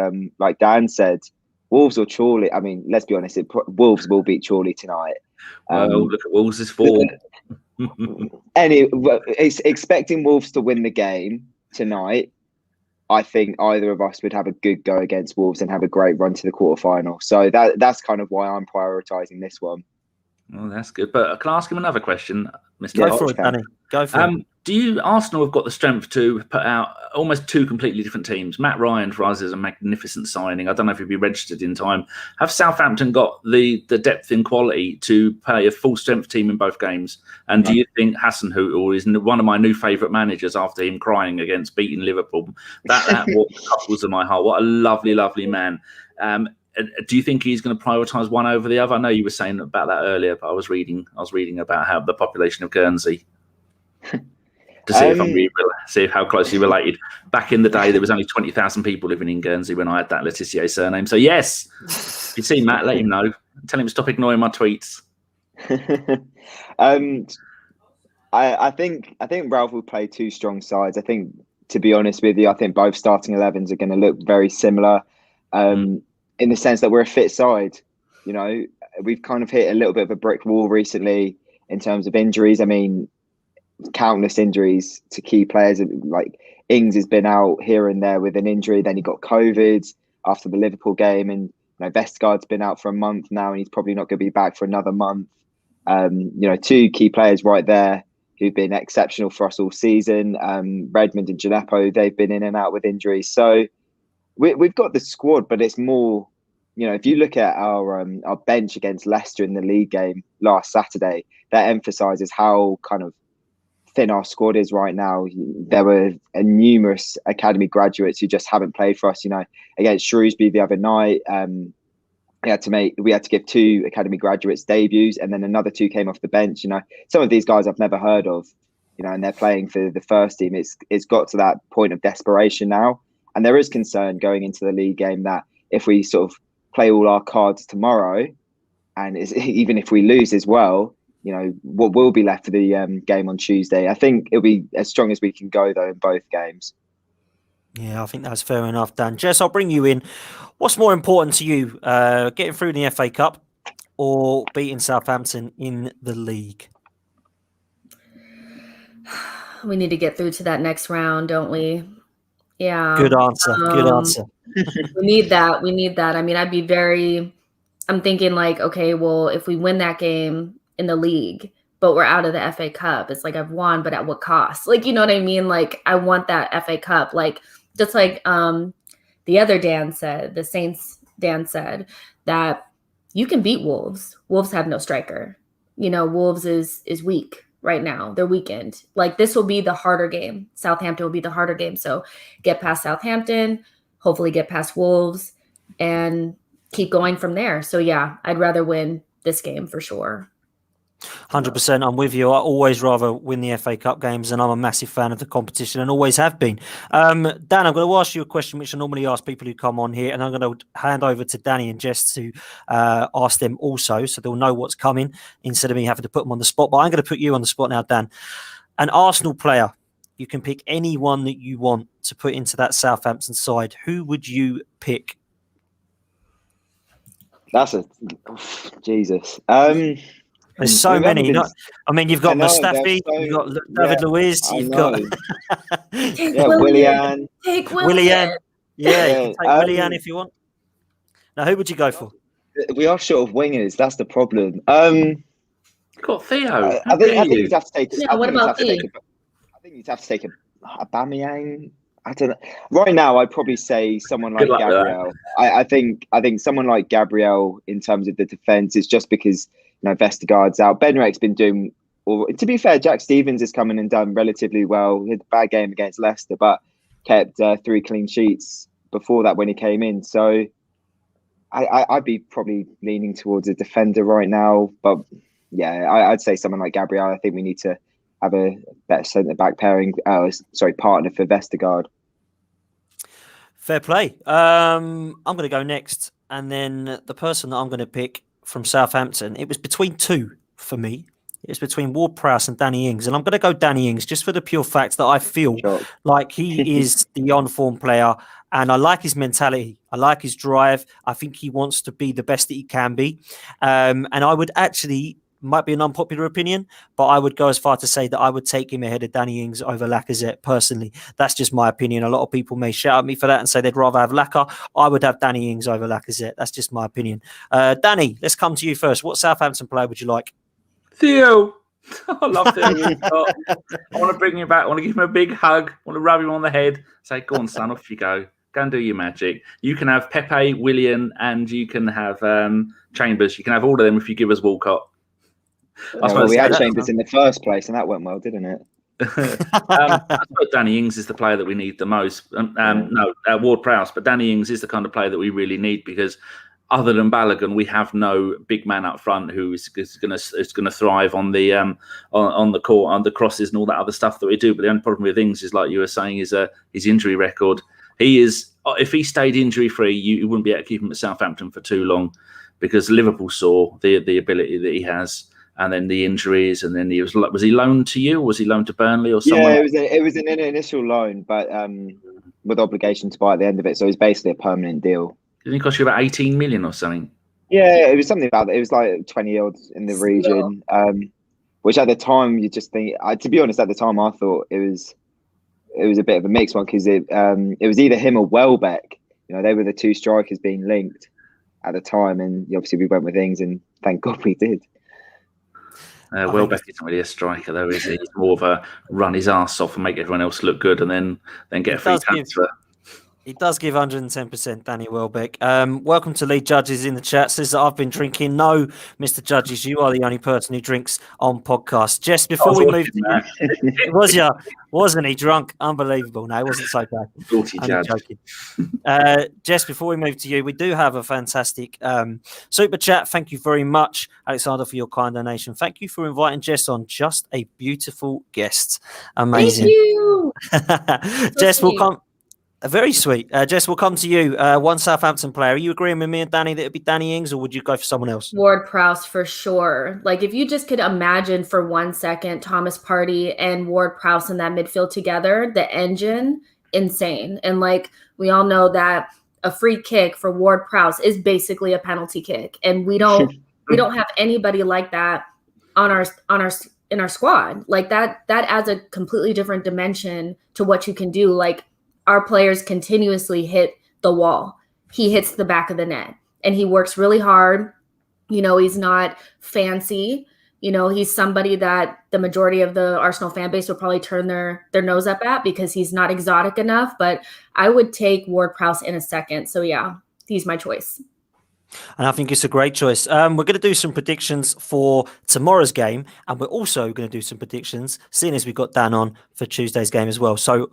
Dan said, Wolves or Chorley. I mean, let's be honest, Wolves will beat Chorley tonight. Look at Wolves' form. It's expecting Wolves to win the game tonight. I think either of us would have a good go against Wolves and have a great run to the quarterfinal. So that's kind of why I'm prioritising this one. Well, that's good. But can I ask him another question, Mr. Go for it, Danny. Go for it. Do Arsenal have got the strength to put out almost two completely different teams? Matt Ryan for us is a magnificent signing. I don't know if he'd be registered in time. Have Southampton got the depth and quality to play a full strength team in both games? And do you think Hassan Hootel is one of my new favourite managers after him crying against beating Liverpool? That warmed the cockles of my heart. What a lovely, lovely man. Do you think he's going to prioritise one over the other? I know you were saying about that earlier, but I was reading about how the population of Guernsey. To see see how closely related. Back in the day, there was only 20,000 people living in Guernsey when I had that Letizia surname. So yes, if you see Matt, let him know. Tell him to stop ignoring my tweets. I think Ralph will play two strong sides. I think, to be honest with you, I think both starting 11s are going to look very similar in the sense that we're a fit side. We've kind of hit a little bit of a brick wall recently in terms of injuries. I mean, countless injuries to key players. Like Ings has been out here and there with an injury. Then he got COVID after the Liverpool game, and Vestergaard's been out for a month now, and he's probably not going to be back for another month. Two key players right there who've been exceptional for us all season. Redmond and Gineppo, they've been in and out with injuries. So we've got the squad, but it's more. If you look at our bench against Leicester in the league game last Saturday, that emphasises how kind of thin our squad is right now. There were numerous academy graduates who just haven't played for us. Against Shrewsbury the other night, we had to give two academy graduates debuts, and then another two came off the bench. Some of these guys I've never heard of, and they're playing for the first team. It's got to that point of desperation now, and there is concern going into the league game that if we sort of play all our cards tomorrow, and even if we lose as well, what will be left for the game on Tuesday. I think it'll be as strong as we can go, though, in both games. Yeah, I think that's fair enough, Dan. Jess, I'll bring you in. What's more important to you, getting through the FA Cup or beating Southampton in the league? We need to get through to that next round, don't we? Yeah. Good answer. Good answer. We need that. I mean, I'm thinking like, okay, well, if we win that game in the league, but we're out of the FA Cup, it's like I've won, but at what cost? Like, you know what I mean? Like, I want that FA Cup. Like, just like the other Dan said, the Saints Dan said, that you can beat Wolves. Wolves have no striker. Wolves is weak right now. They're weakened. Like, this will be the harder game. Southampton will be the harder game. So get past Southampton, hopefully get past Wolves, and keep going from there. So yeah, I'd rather win this game for sure. 100%. I'm with you. I always rather win the FA Cup games, and I'm a massive fan of the competition and always have been. Dan, I'm going to ask you a question which I normally ask people who come on here, and I'm going to hand over to Danny and Jess to ask them also, so they'll know what's coming instead of me having to put them on the spot. But I'm going to put you on the spot now, Dan. An Arsenal player, you can pick anyone that you want to put into that Southampton side. Who would you pick? That's Jesus. There's so many. You've got Mustafi, you've got David Luiz, you've got Willian. Take Willian. Yeah, you can take Willian if you want. Now, who would you go for? We are short of wingers. That's the problem. Got Theo. I think you'd have to take. Yeah, what about Theo? I think you'd have to take a Aubameyang. I don't know. Right now, I'd probably say someone like Gabriel. I think someone like Gabriel in terms of the defense is just because Vestergaard's out. Benrick's been doing. To be fair, Jack Stevens has come in and done relatively well. He had a bad game against Leicester, but kept 3 clean sheets before that when he came in. So I'd be probably leaning towards a defender right now. But yeah, I'd say someone like Gabriel. I think we need to have a better centre back pairing. Partner for Vestergaard. Fair play. I'm going to go next, and then the person that I'm going to pick from Southampton, it was between two for me. It was between Ward-Prowse and Danny Ings, and I'm going to go Danny Ings just for the pure fact that I feel like he is the on-form player, and I like his mentality. I like his drive. I think he wants to be the best that he can be, and I would actually, might be an unpopular opinion, but I would go as far to say that I would take him ahead of Danny Ings over Lacazette personally. That's just my opinion. A lot of people may shout at me for that and say they'd rather have Laka. I would have Danny Ings over Lacazette. That's just my opinion. Danny, let's come to you first. What Southampton player would you like? Theo. I love Theo. I want to bring him back. I want to give him a big hug. I want to rub him on the head. Say, go on, son, off you go. Go and do your magic. You can have Pepe, Willian, and you can have Chambers. You can have all of them if you give us Walcott. We had Chambers in the first place, and that went well, didn't it? I suppose Danny Ings is the player that we need the most. Ward-Prowse, but Danny Ings is the kind of player that we really need because other than Balogun, we have no big man up front who is going to thrive on the on the court, on the crosses, and all that other stuff that we do. But the only problem with Ings is, like you were saying, is his injury record. He is, if he stayed injury free, you wouldn't be able to keep him at Southampton for too long because Liverpool saw the ability that he has. And then the injuries, and then was he loaned to you, or was he loaned to Burnley or someone? Yeah, it was an initial loan, but with obligation to buy at the end of it. So it was basically a permanent deal. Didn't it cost you about 18 million or something? Yeah, it was something about that. It was like 20 odds in the region, which at the time you just think. To be honest, at the time I thought it was a bit of a mixed one because it was either him or Welbeck. They were the two strikers being linked at the time, and obviously we went with Ings, and thank God we did. Welbeck isn't really a striker, though, is he? He's more of a run his arse off and make everyone else look good, and then get a free transfer. He does give 110%, Danny Welbeck. Welcome to Lead Judges in the chat. Says that I've been drinking. No, Mr. Judges, you are the only person who drinks on podcasts. Jess, before we move to you, wasn't he drunk? Unbelievable. No, it wasn't so bad. I'm joking. Jess, before we move to you, we do have a fantastic super chat. Thank you very much, Alexander, for your kind donation. Thank you for inviting Jess on. Just a beautiful guest. Amazing. Thank you. Jess, we'll come. Very sweet. Jess, we'll come to you. One Southampton player. Are you agreeing with me and Danny that it'd be Danny Ings, or would you go for someone else? Ward-Prowse for sure. Like, if you just could imagine for 1 second Thomas Partey and Ward-Prowse in that midfield together, the engine, insane. And like we all know that a free kick for Ward-Prowse is basically a penalty kick, and we don't have anybody like that in our squad. Like that adds a completely different dimension to what you can do. Like, our players continuously hit the wall. He hits the back of the net, and he works really hard. He's not fancy. He's somebody that the majority of the Arsenal fan base would probably turn their nose up at because he's not exotic enough. But I would take Ward-Prowse in a second. So yeah, he's my choice. And I think it's a great choice. We're going to do some predictions for tomorrow's game, and we're also going to do some predictions, seeing as we've got Dan on for Tuesday's game as well. So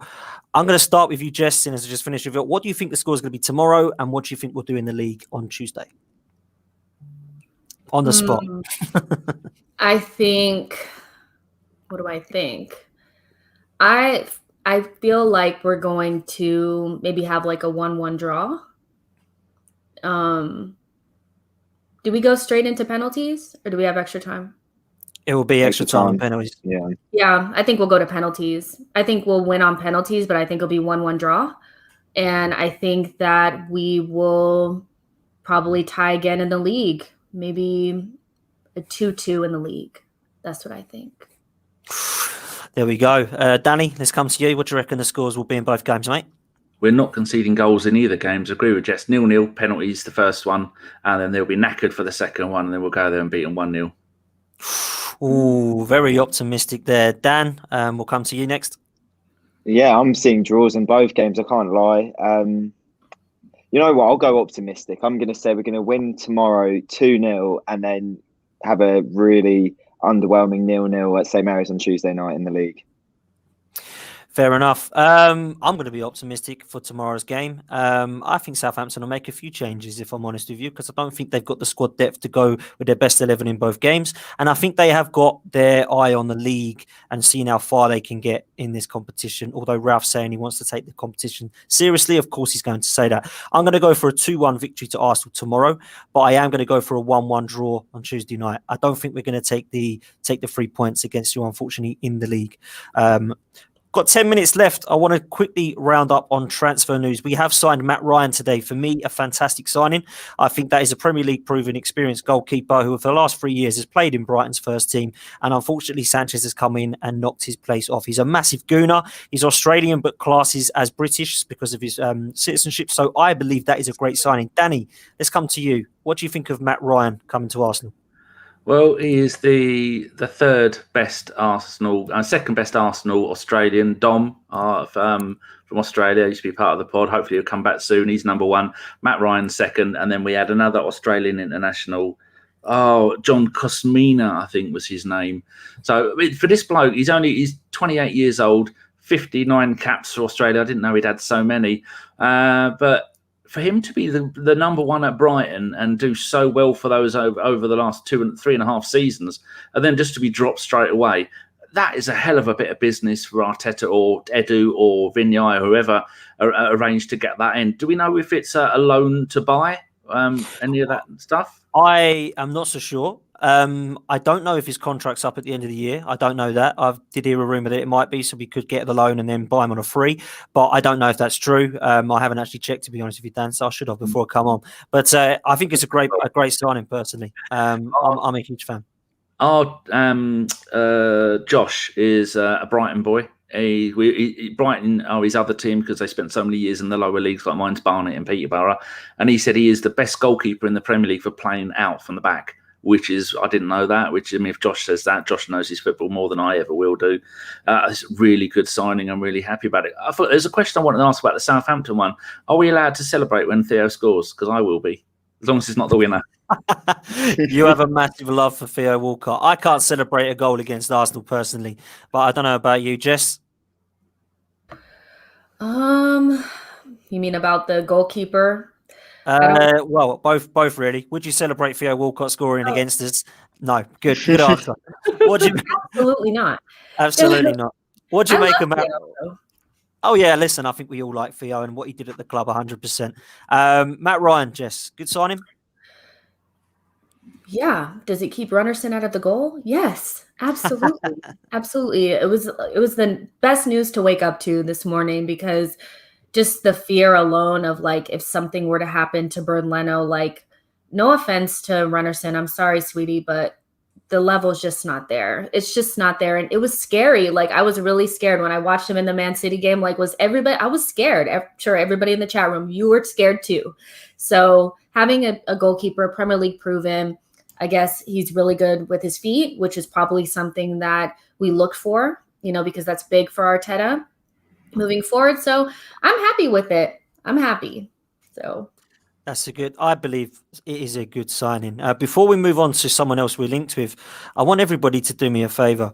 I'm going to start with you, Jess, seeing as I just finished with it. What do you think the score is going to be tomorrow, and what do you think we'll do in the league on Tuesday? On the spot. I think, what do I think? I feel like we're going to maybe have like a 1-1 draw. Do we go straight into penalties or do we have extra time? It will be extra time and penalties. Yeah, I think we'll go to penalties. I think we'll win on penalties, but I think it'll be 1-1 draw. And I think that we will probably tie again in the league. Maybe a 2-2 in the league. That's what I think. There we go. Danny, let's come to you. What do you reckon the scores will be in both games, mate? We're not conceding goals in either games. I agree with Jess. 0-0, penalties the first one, and then they'll be knackered for the second one, and then we'll go there and beat them 1-0. Ooh, very optimistic there. Dan, we'll come to you next. Yeah, I'm seeing draws in both games. I can't lie. You know what? I'll go optimistic. I'm going to say we're going to win tomorrow 2-0 and then have a really underwhelming 0-0 at St. Mary's on Tuesday night in the league. Fair enough. I'm going to be optimistic for tomorrow's game. I think Southampton will make a few changes, if I'm honest with you, because I don't think they've got the squad depth to go with their best 11 in both games. And I think they have got their eye on the league and seeing how far they can get in this competition. Although Ralph's saying he wants to take the competition seriously, of course he's going to say that. I'm going to go for a 2-1 victory to Arsenal tomorrow, but I am going to go for a 1-1 draw on Tuesday night. I don't think we're going to take the 3 points against you, unfortunately, in the league. Got 10 minutes left. I want to quickly round up on transfer news. We have signed Matt Ryan today. For me, a fantastic signing. I think that is a Premier League proven experienced goalkeeper who for the last 3 years has played in Brighton's first team. And unfortunately, Sanchez has come in and knocked his place off. He's a massive gooner. He's Australian, but classes as British because of his citizenship. So I believe that is a great signing. Danny, let's come to you. What do you think of Matt Ryan coming to Arsenal? Well, he is the third best Arsenal, second best Arsenal Australian. Dom from Australia used to be part of the pod. Hopefully he'll come back soon. He's number one. Matt Ryan second, and then we had another Australian international. John Cosmina, I think was his name. So for this bloke, he's 28 years old, 59 caps for Australia. I didn't know he'd had so many, but for him to be the number one at Brighton and do so well for those over the last 2 and 3.5 seasons, and then just to be dropped straight away, that is a hell of a bit of business for Arteta or Edu or Vinyai or whoever arranged to get that in. Do we know if it's a loan to buy, any of that stuff? I am not so sure. I don't know if his contract's up at the end of the year. I don't know that. I did hear a rumor that it might be, so we could get the loan and then buy him on a free. But I don't know if that's true. I haven't actually checked, to be honest with you, Dan. So I should have before I come on. But I think it's a great signing, personally. I'm a huge fan. Josh is a Brighton boy. Brighton are his other team because they spent so many years in the lower leagues, like mine's Barnet and Peterborough. And he said he is the best goalkeeper in the Premier League for playing out from the back. Which is, I didn't know that, if Josh says that, Josh knows his football more than I ever will do. It's a really good signing. I'm really happy about it. I thought there's a question I wanted to ask about the Southampton one. Are we allowed to celebrate when Theo scores? Because I will be, as long as it's not the winner. You have a massive love for Theo Walcott. I can't celebrate a goal against Arsenal personally, but I don't know about you, Jess. You mean about the goalkeeper? Well, both really. Would you celebrate Theo Walcott scoring against us? No. Good answer. Absolutely not. Absolutely not. What do you make of Matt? Theo. Oh yeah, listen, I think we all like Theo and what he did at the club 100%. Matt Ryan, Jess, good signing? Yeah. Does it keep Runnerson out of the goal? Yes, absolutely. Absolutely. It was the best news to wake up to this morning because just the fear alone of like, if something were to happen to Bernd Leno, like no offense to Runnerson, I'm sorry, sweetie, but the level's just not there. It's just not there. And it was scary. Like I was really scared when I watched him in the Man City game. Like I was scared. I'm sure everybody in the chat room, you were scared too. So having a goalkeeper, Premier League proven, I guess he's really good with his feet, which is probably something that we look for, because that's big for Arteta moving forward. So I'm happy with it. I'm happy. So I believe it is a good signing. Before we move on to someone else we're linked with, I want everybody to do me a favor.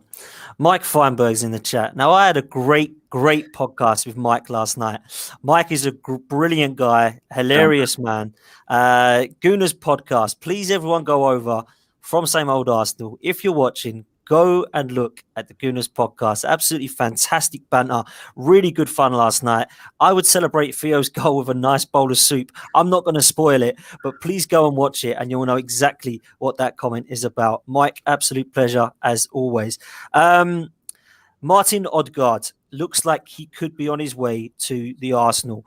Mike Feinberg's in the chat. Now, I had a great podcast with Mike last night. Mike is a brilliant guy, hilarious man. Gunners podcast. Please, everyone go over, from Same Old Arsenal. If you're watching, go and look at the Gooners podcast. Absolutely fantastic banter. Really good fun last night. I would celebrate Theo's goal with a nice bowl of soup. I'm not going to spoil it, but please go and watch it and you'll know exactly what that comment is about. Mike, absolute pleasure as always. Martin Odegaard looks like he could be on his way to the Arsenal.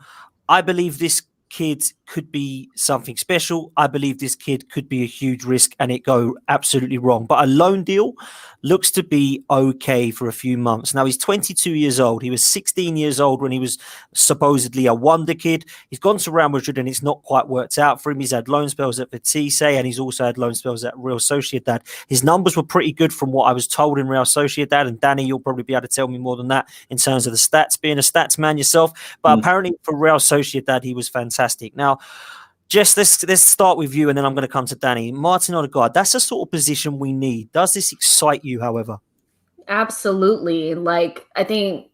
I believe this kid could be something special. I believe this kid could be a huge risk and it go absolutely wrong. But a loan deal looks to be okay for a few months. Now, he's 22 years old. He was 16 years old when he was supposedly a wonder kid. He's gone to Real Madrid and it's not quite worked out for him. He's had loan spells at Vitesse and he's also had loan spells at Real Sociedad. His numbers were pretty good from what I was told in Real Sociedad. And Danny, you'll probably be able to tell me more than that in terms of the stats, being a stats man yourself. But apparently for Real Sociedad, he was fantastic. Now, Jess, let's start with you and then I'm going to come to Danny. Martin Odegaard, that's the sort of position we need. Does this excite you, however? Absolutely. Like, I think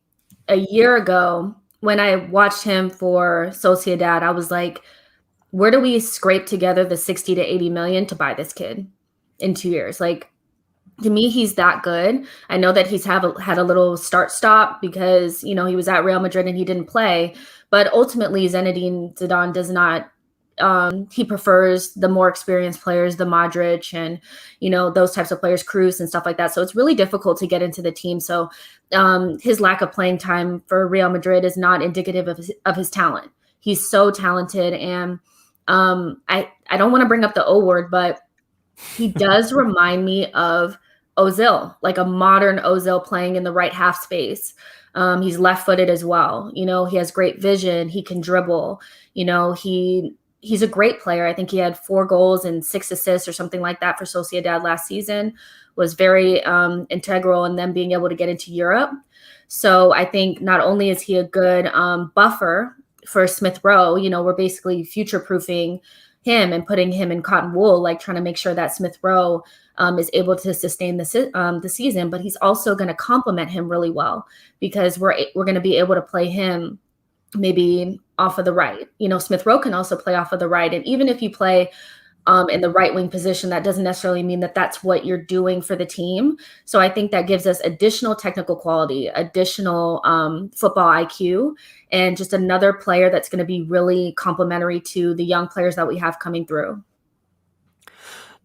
a year ago when I watched him for Sociedad, I was like, where do we scrape together the 60 to 80 million to buy this kid in 2 years? Like, to me, he's that good. I know that he's had a little start-stop because, you know, he was at Real Madrid and he didn't play. But ultimately, Zinedine Zidane does not he prefers the more experienced players, the Modric and, you know, those types of players, Cruz and stuff like that. So it's really difficult to get into the team. So his lack of playing time for Real Madrid is not indicative of his talent. He's so talented. And I don't want to bring up the O word, but he does remind me of Ozil, like a modern Ozil playing in the right half space. He's left-footed as well. You know, he has great vision. He can dribble. You know, he's a great player. I think he had 4 goals and 6 assists or something like that for Sociedad last season, was very integral in them being able to get into Europe. So I think not only is he a good buffer for Smith Rowe, you know, we're basically future-proofing him and putting him in cotton wool, like trying to make sure that Smith Rowe is able to sustain the season, but he's also going to complement him really well because we're going to be able to play him maybe off of the right. You know, Smith Rowe can also play off of the right. And even if you play in the right wing position, that doesn't necessarily mean that that's what you're doing for the team. So I think that gives us additional technical quality, additional football IQ, and just another player that's going to be really complementary to the young players that we have coming through.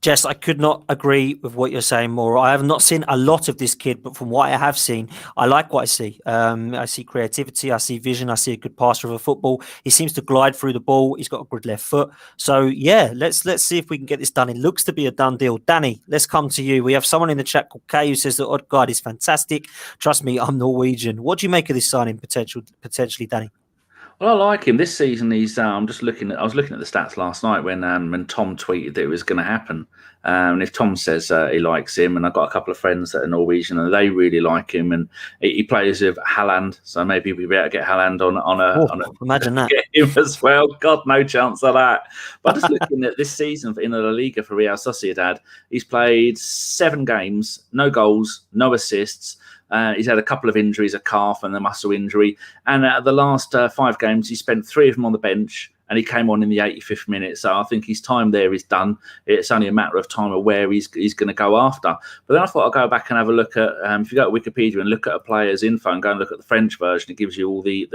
Jess, I could not agree with what you're saying more. I have not seen a lot of this kid, but from what I have seen, I like what I see. I see creativity, I see vision, I see a good passer of a football. He seems to glide through the ball. He's got a good left foot. So yeah, let's see if we can get this done. It looks to be a done deal. Danny, let's come to you. We have someone in the chat called Kay who says that Odegaard is fantastic. Trust me, I'm Norwegian. What do you make of this signing potentially, Danny? Well, I like him this season. He's. I was looking at the stats last night when Tom tweeted that it was going to happen. And if Tom says he likes him, and I've got a couple of friends that are Norwegian and they really like him, and he plays with Haaland, so maybe we better get Haaland on a imagine that get him as well. God, no chance of that. But just looking at this season in the La Liga for Real Sociedad, he's played 7 games, no goals, no assists. He's had a couple of injuries, a calf and a muscle injury. And the last 5 games, he spent 3 of them on the bench and he came on in the 85th minute. So I think his time there is done. It's only a matter of time of where he's going to go after. But then I thought I'd go back and have a look at, if you go to Wikipedia and look at a player's info and go and look at the French version, it gives you all the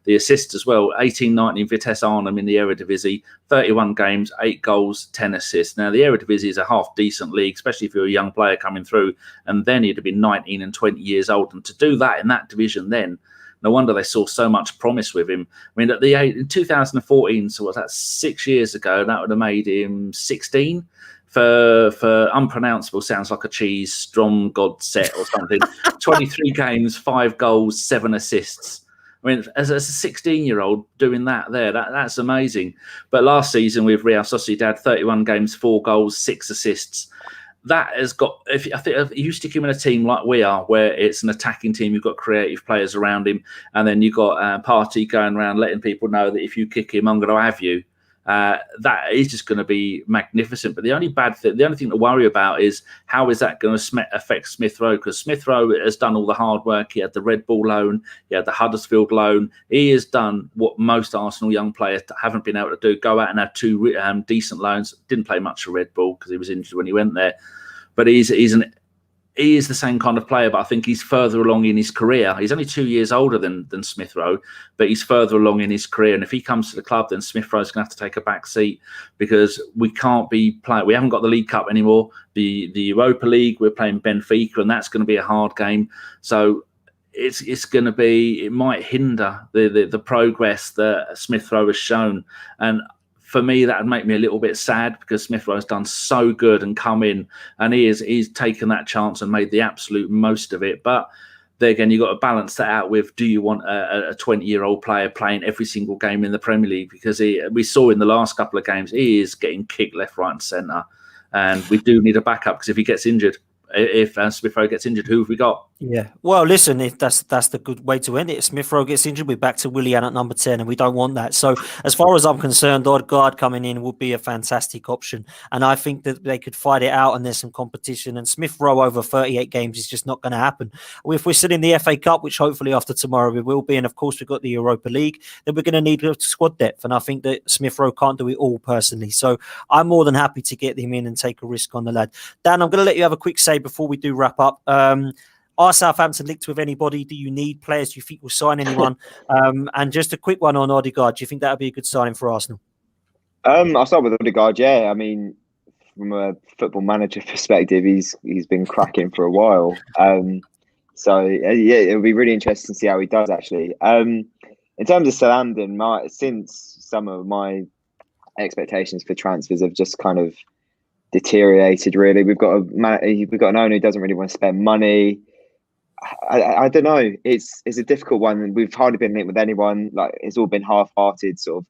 assists as well. 18-19 Vitesse Arnhem in the Eredivisie, 31 games, 8 goals, 10 assists. Now, the Eredivisie is a half-decent league, especially if you're a young player coming through, and then he'd have been 19 and 20 years old. And to do that in that division then, no wonder they saw so much promise with him. I mean, in 2014, so what's that, 6 years ago, that would have made him 16. For unpronounceable, sounds like a cheese, Stromgodset or something. 23 games, 5 goals, 7 assists. I mean, as a 16-year-old doing that's amazing. But last season with Real Sociedad, 31 games, 4 goals, 6 assists. That has got, I think if you stick him in a team like we are, where it's an attacking team, you've got creative players around him, and then you've got Partey going around letting people know that if you kick him, I'm going to have you. that is just going to be magnificent. But the only thing to worry about is how is that going to affect Smith Rowe? Because Smith Rowe has done all the hard work. He had the Red Bull loan, he had the Huddersfield loan. He has done what most Arsenal young players haven't been able to do: go out and have 2 decent loans. Didn't play much for Red Bull because he was injured when he went there. But he is the same kind of player, but I think he's further along in his career. He's only 2 years older than Smith Rowe, but he's further along in his career. And if he comes to the club, then Smith Rowe's going to have to take a back seat, because we can't be playing. We haven't got the League Cup anymore. The Europa League, we're playing Benfica, and that's going to be a hard game. So it's going to be, it might hinder the progress that Smith Rowe has shown. And for me, that would make me a little bit sad, because Smith Rowe has done so good and come in, and he's taken that chance and made the absolute most of it. But there again, you've got to balance that out with, do you want a 20-year-old player playing every single game in the Premier League? Because we saw in the last couple of games, he is getting kicked left, right and centre. And we do need a backup, because if he gets injured, if Smith Rowe gets injured, who have we got? Yeah. Well, listen, if that's the good way to end it. If Smith Rowe gets injured, we're back to Willian at number 10, and we don't want that. So as far as I'm concerned, Odegaard coming in would be a fantastic option. And I think that they could fight it out, and there's some competition. And Smith Rowe over 38 games is just not going to happen. If we're still in the FA Cup, which hopefully after tomorrow we will be, and of course we've got the Europa League, then we're going to need squad depth. And I think that Smith Rowe can't do it all personally. So I'm more than happy to get him in and take a risk on the lad. Dan, I'm going to let you have a quick say before we do wrap up. Are Southampton linked with anybody? Do you need players? Do you think we'll sign anyone? And just a quick one on Odegaard. Do you think that would be a good signing for Arsenal? I'll start with Odegaard. Yeah, I mean, from a football manager perspective, he's been cracking for a while. So yeah, it'll be really interesting to see how he does. Actually, in terms of Southampton, since some of my expectations for transfers have just kind of deteriorated. Really, we've got an owner who doesn't really want to spend money. I don't know. It's a difficult one. We've hardly been linked with anyone. Like, it's all been half-hearted sort of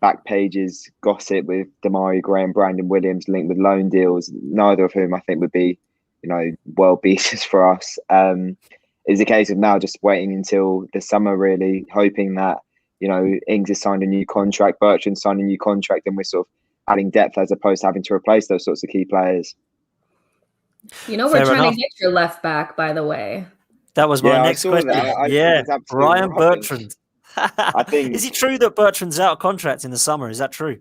back pages gossip with Damari Graham, Brandon Williams linked with loan deals. Neither of whom I think would be, world beaters for us. It's a case of now just waiting until the summer, really, hoping that Ings has signed a new contract, Bertrand signed a new contract, and we're sort of adding depth as opposed to having to replace those sorts of key players. We're trying to get your left back, by the way. That was my next question. Brian Bertrand. I think. Is it true that Bertrand's out of contract in the summer? Is that true?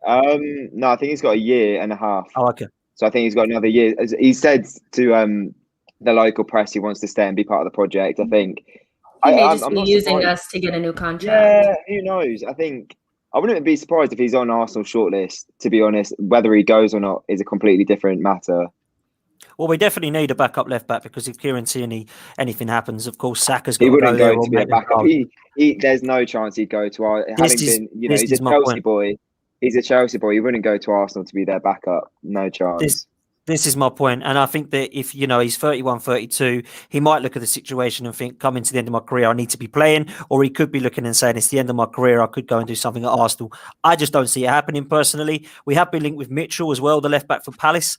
No, I think he's got a year and a half. Oh, okay. So I think he's got another year. As he said to the local press, he wants to stay and be part of the project. I think he may just be using us to get a new contract. Yeah, who knows? I think I wouldn't be surprised if he's on Arsenal's shortlist. To be honest, whether he goes or not is a completely different matter. Well, we definitely need a backup left back, because if Kieran Tierney, anything happens, of course, Saka's got he to wouldn't go go to be a backup. There's no chance he'd go to he's a Chelsea boy. He's a Chelsea boy. He wouldn't go to Arsenal to be their backup. No chance. This is my point. And I think that if, he's 31, 32, he might look at the situation and think, coming to the end of my career, I need to be playing. Or he could be looking and saying, it's the end of my career, I could go and do something at Arsenal. I just don't see it happening personally. We have been linked with Mitchell as well, the left back for Palace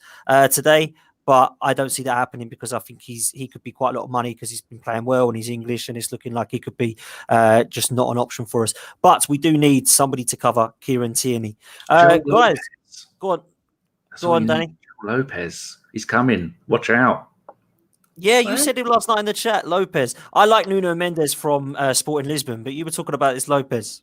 today. But I don't see that happening, because I think he could be quite a lot of money, because he's been playing well and he's English, and it's looking like he could be just not an option for us. But we do need somebody to cover Kieran Tierney. Guys, go on, Danny. Lopez, he's coming. Watch out. Yeah, you said him last night in the chat, Lopez. I like Nuno Mendes from Sporting Lisbon, but you were talking about this Lopez.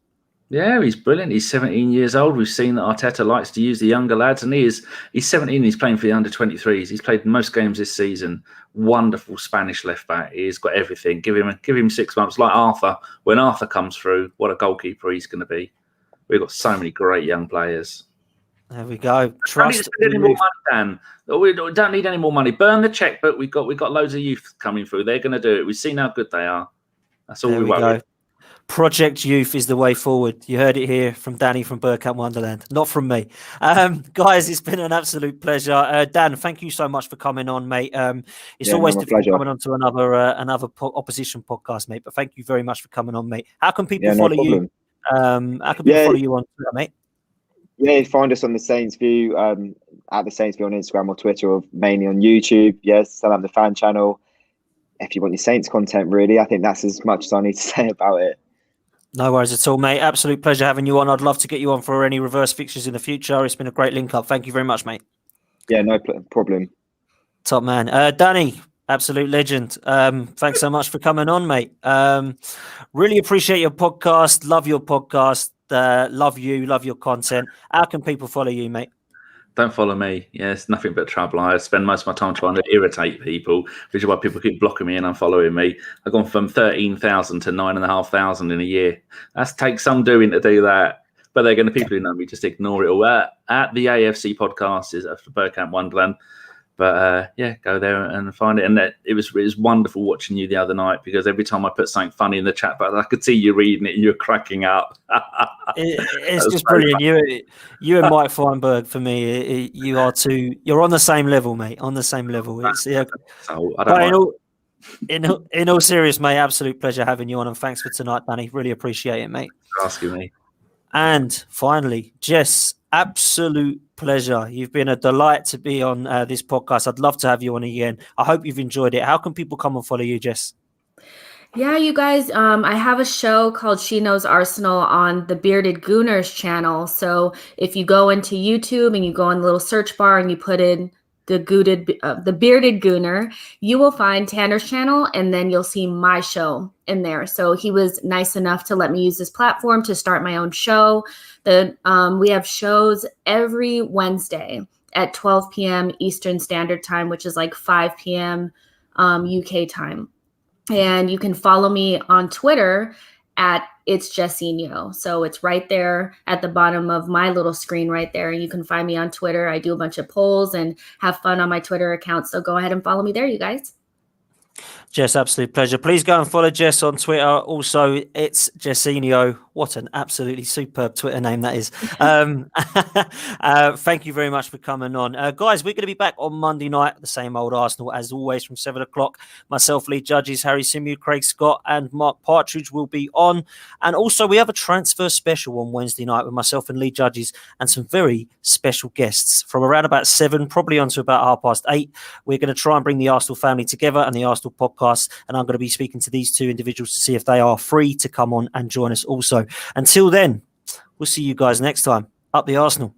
Yeah, he's brilliant. He's 17 years old. We've seen that Arteta likes to use the younger lads, and he's 17. He's playing for the under-23s. He's played most games this season. Wonderful Spanish left back. He's got everything. Give him 6 months, like Arthur. When Arthur comes through, what a goalkeeper he's going to be. We've got so many great young players. There we go. Trust. We don't need any more money, Dan. We don't need any more money. Burn the checkbook. We've got loads of youth coming through. They're going to do it. We've seen how good they are. That's all we worry. Project Youth is the way forward. You heard it here from Danny from Burkamp Wonderland, not from me. Guys, it's been an absolute pleasure. Dan, thank you so much for coming on, mate. It's always difficult coming on to another opposition podcast, mate. But thank you very much for coming on, mate. How can people follow you? How can people follow you on Twitter, mate? Yeah, find us on the Saints View, at the Saints View on Instagram or Twitter, or mainly on YouTube. Yes, Southampton fan channel. If you want your Saints content, really, I think that's as much as I need to say about it. No worries at all, mate. Absolute pleasure having you on. I'd love to get you on for any reverse fixtures in the future. It's been a great link up. Thank you very much, mate. Yeah, no problem. Top man. Danny, absolute legend. Thanks so much for coming on, mate. Really appreciate your podcast. Love your podcast. Love you. Love your content. How can people follow you, mate? Don't follow me. Yeah, it's nothing but trouble. I spend most of my time trying to irritate people, which is why people keep blocking me and unfollowing me. I've gone from 13,000 to 9,500 in a year. That takes some doing to do that. But they're going to, people who know me, just ignore it all. At the AFC podcast is after Bergkamp Wonderland. But yeah, go there and find it. And it was wonderful watching you the other night, because every time I put something funny in the chat, but I could see you reading it and you're cracking up. It's just brilliant. You and Mike Feinberg, for me, you're on the same level, mate. On the same level. It's in all seriousness, mate, absolute pleasure having you on, and thanks for tonight, Danny. Really appreciate it, mate. Thanks for asking me. And finally, Jess, absolute pleasure. You've been a delight to be on this podcast. I'd love to have you on again. I hope you've enjoyed it. How can people come and follow you, Jess? Yeah, you guys, I have a show called She Knows Arsenal on the Bearded Gooners channel. So if you go into YouTube and you go in the little search bar and you put in the Bearded Gooner, you will find Tanner's channel, and then you'll see my show in there. So he was nice enough to let me use this platform to start my own show. We have shows every Wednesday at 12 p.m. Eastern Standard Time, which is like 5 p.m. UK time. And you can follow me on Twitter at It's Jessinho. So it's right there at the bottom of my little screen right there. And you can find me on Twitter. I do a bunch of polls and have fun on my Twitter account. So go ahead and follow me there, you guys. Jess, absolute pleasure. Please go and follow Jess on Twitter. Also, It's Jessinho. What an absolutely superb Twitter name that is. Thank you very much for coming on. Guys, we're going to be back on Monday night, the same old Arsenal as always from 7 o'clock. Myself, lead judges, Harry Simu, Craig Scott and Mark Partridge will be on. And also we have a transfer special on Wednesday night with myself and lead judges and some very special guests from around about 7, probably on to about 8:30. We're going to try and bring the Arsenal family together and the Arsenal podcast. And I'm going to be speaking to these two individuals to see if they are free to come on and join us also. Until then, we'll see you guys next time. Up the Arsenal.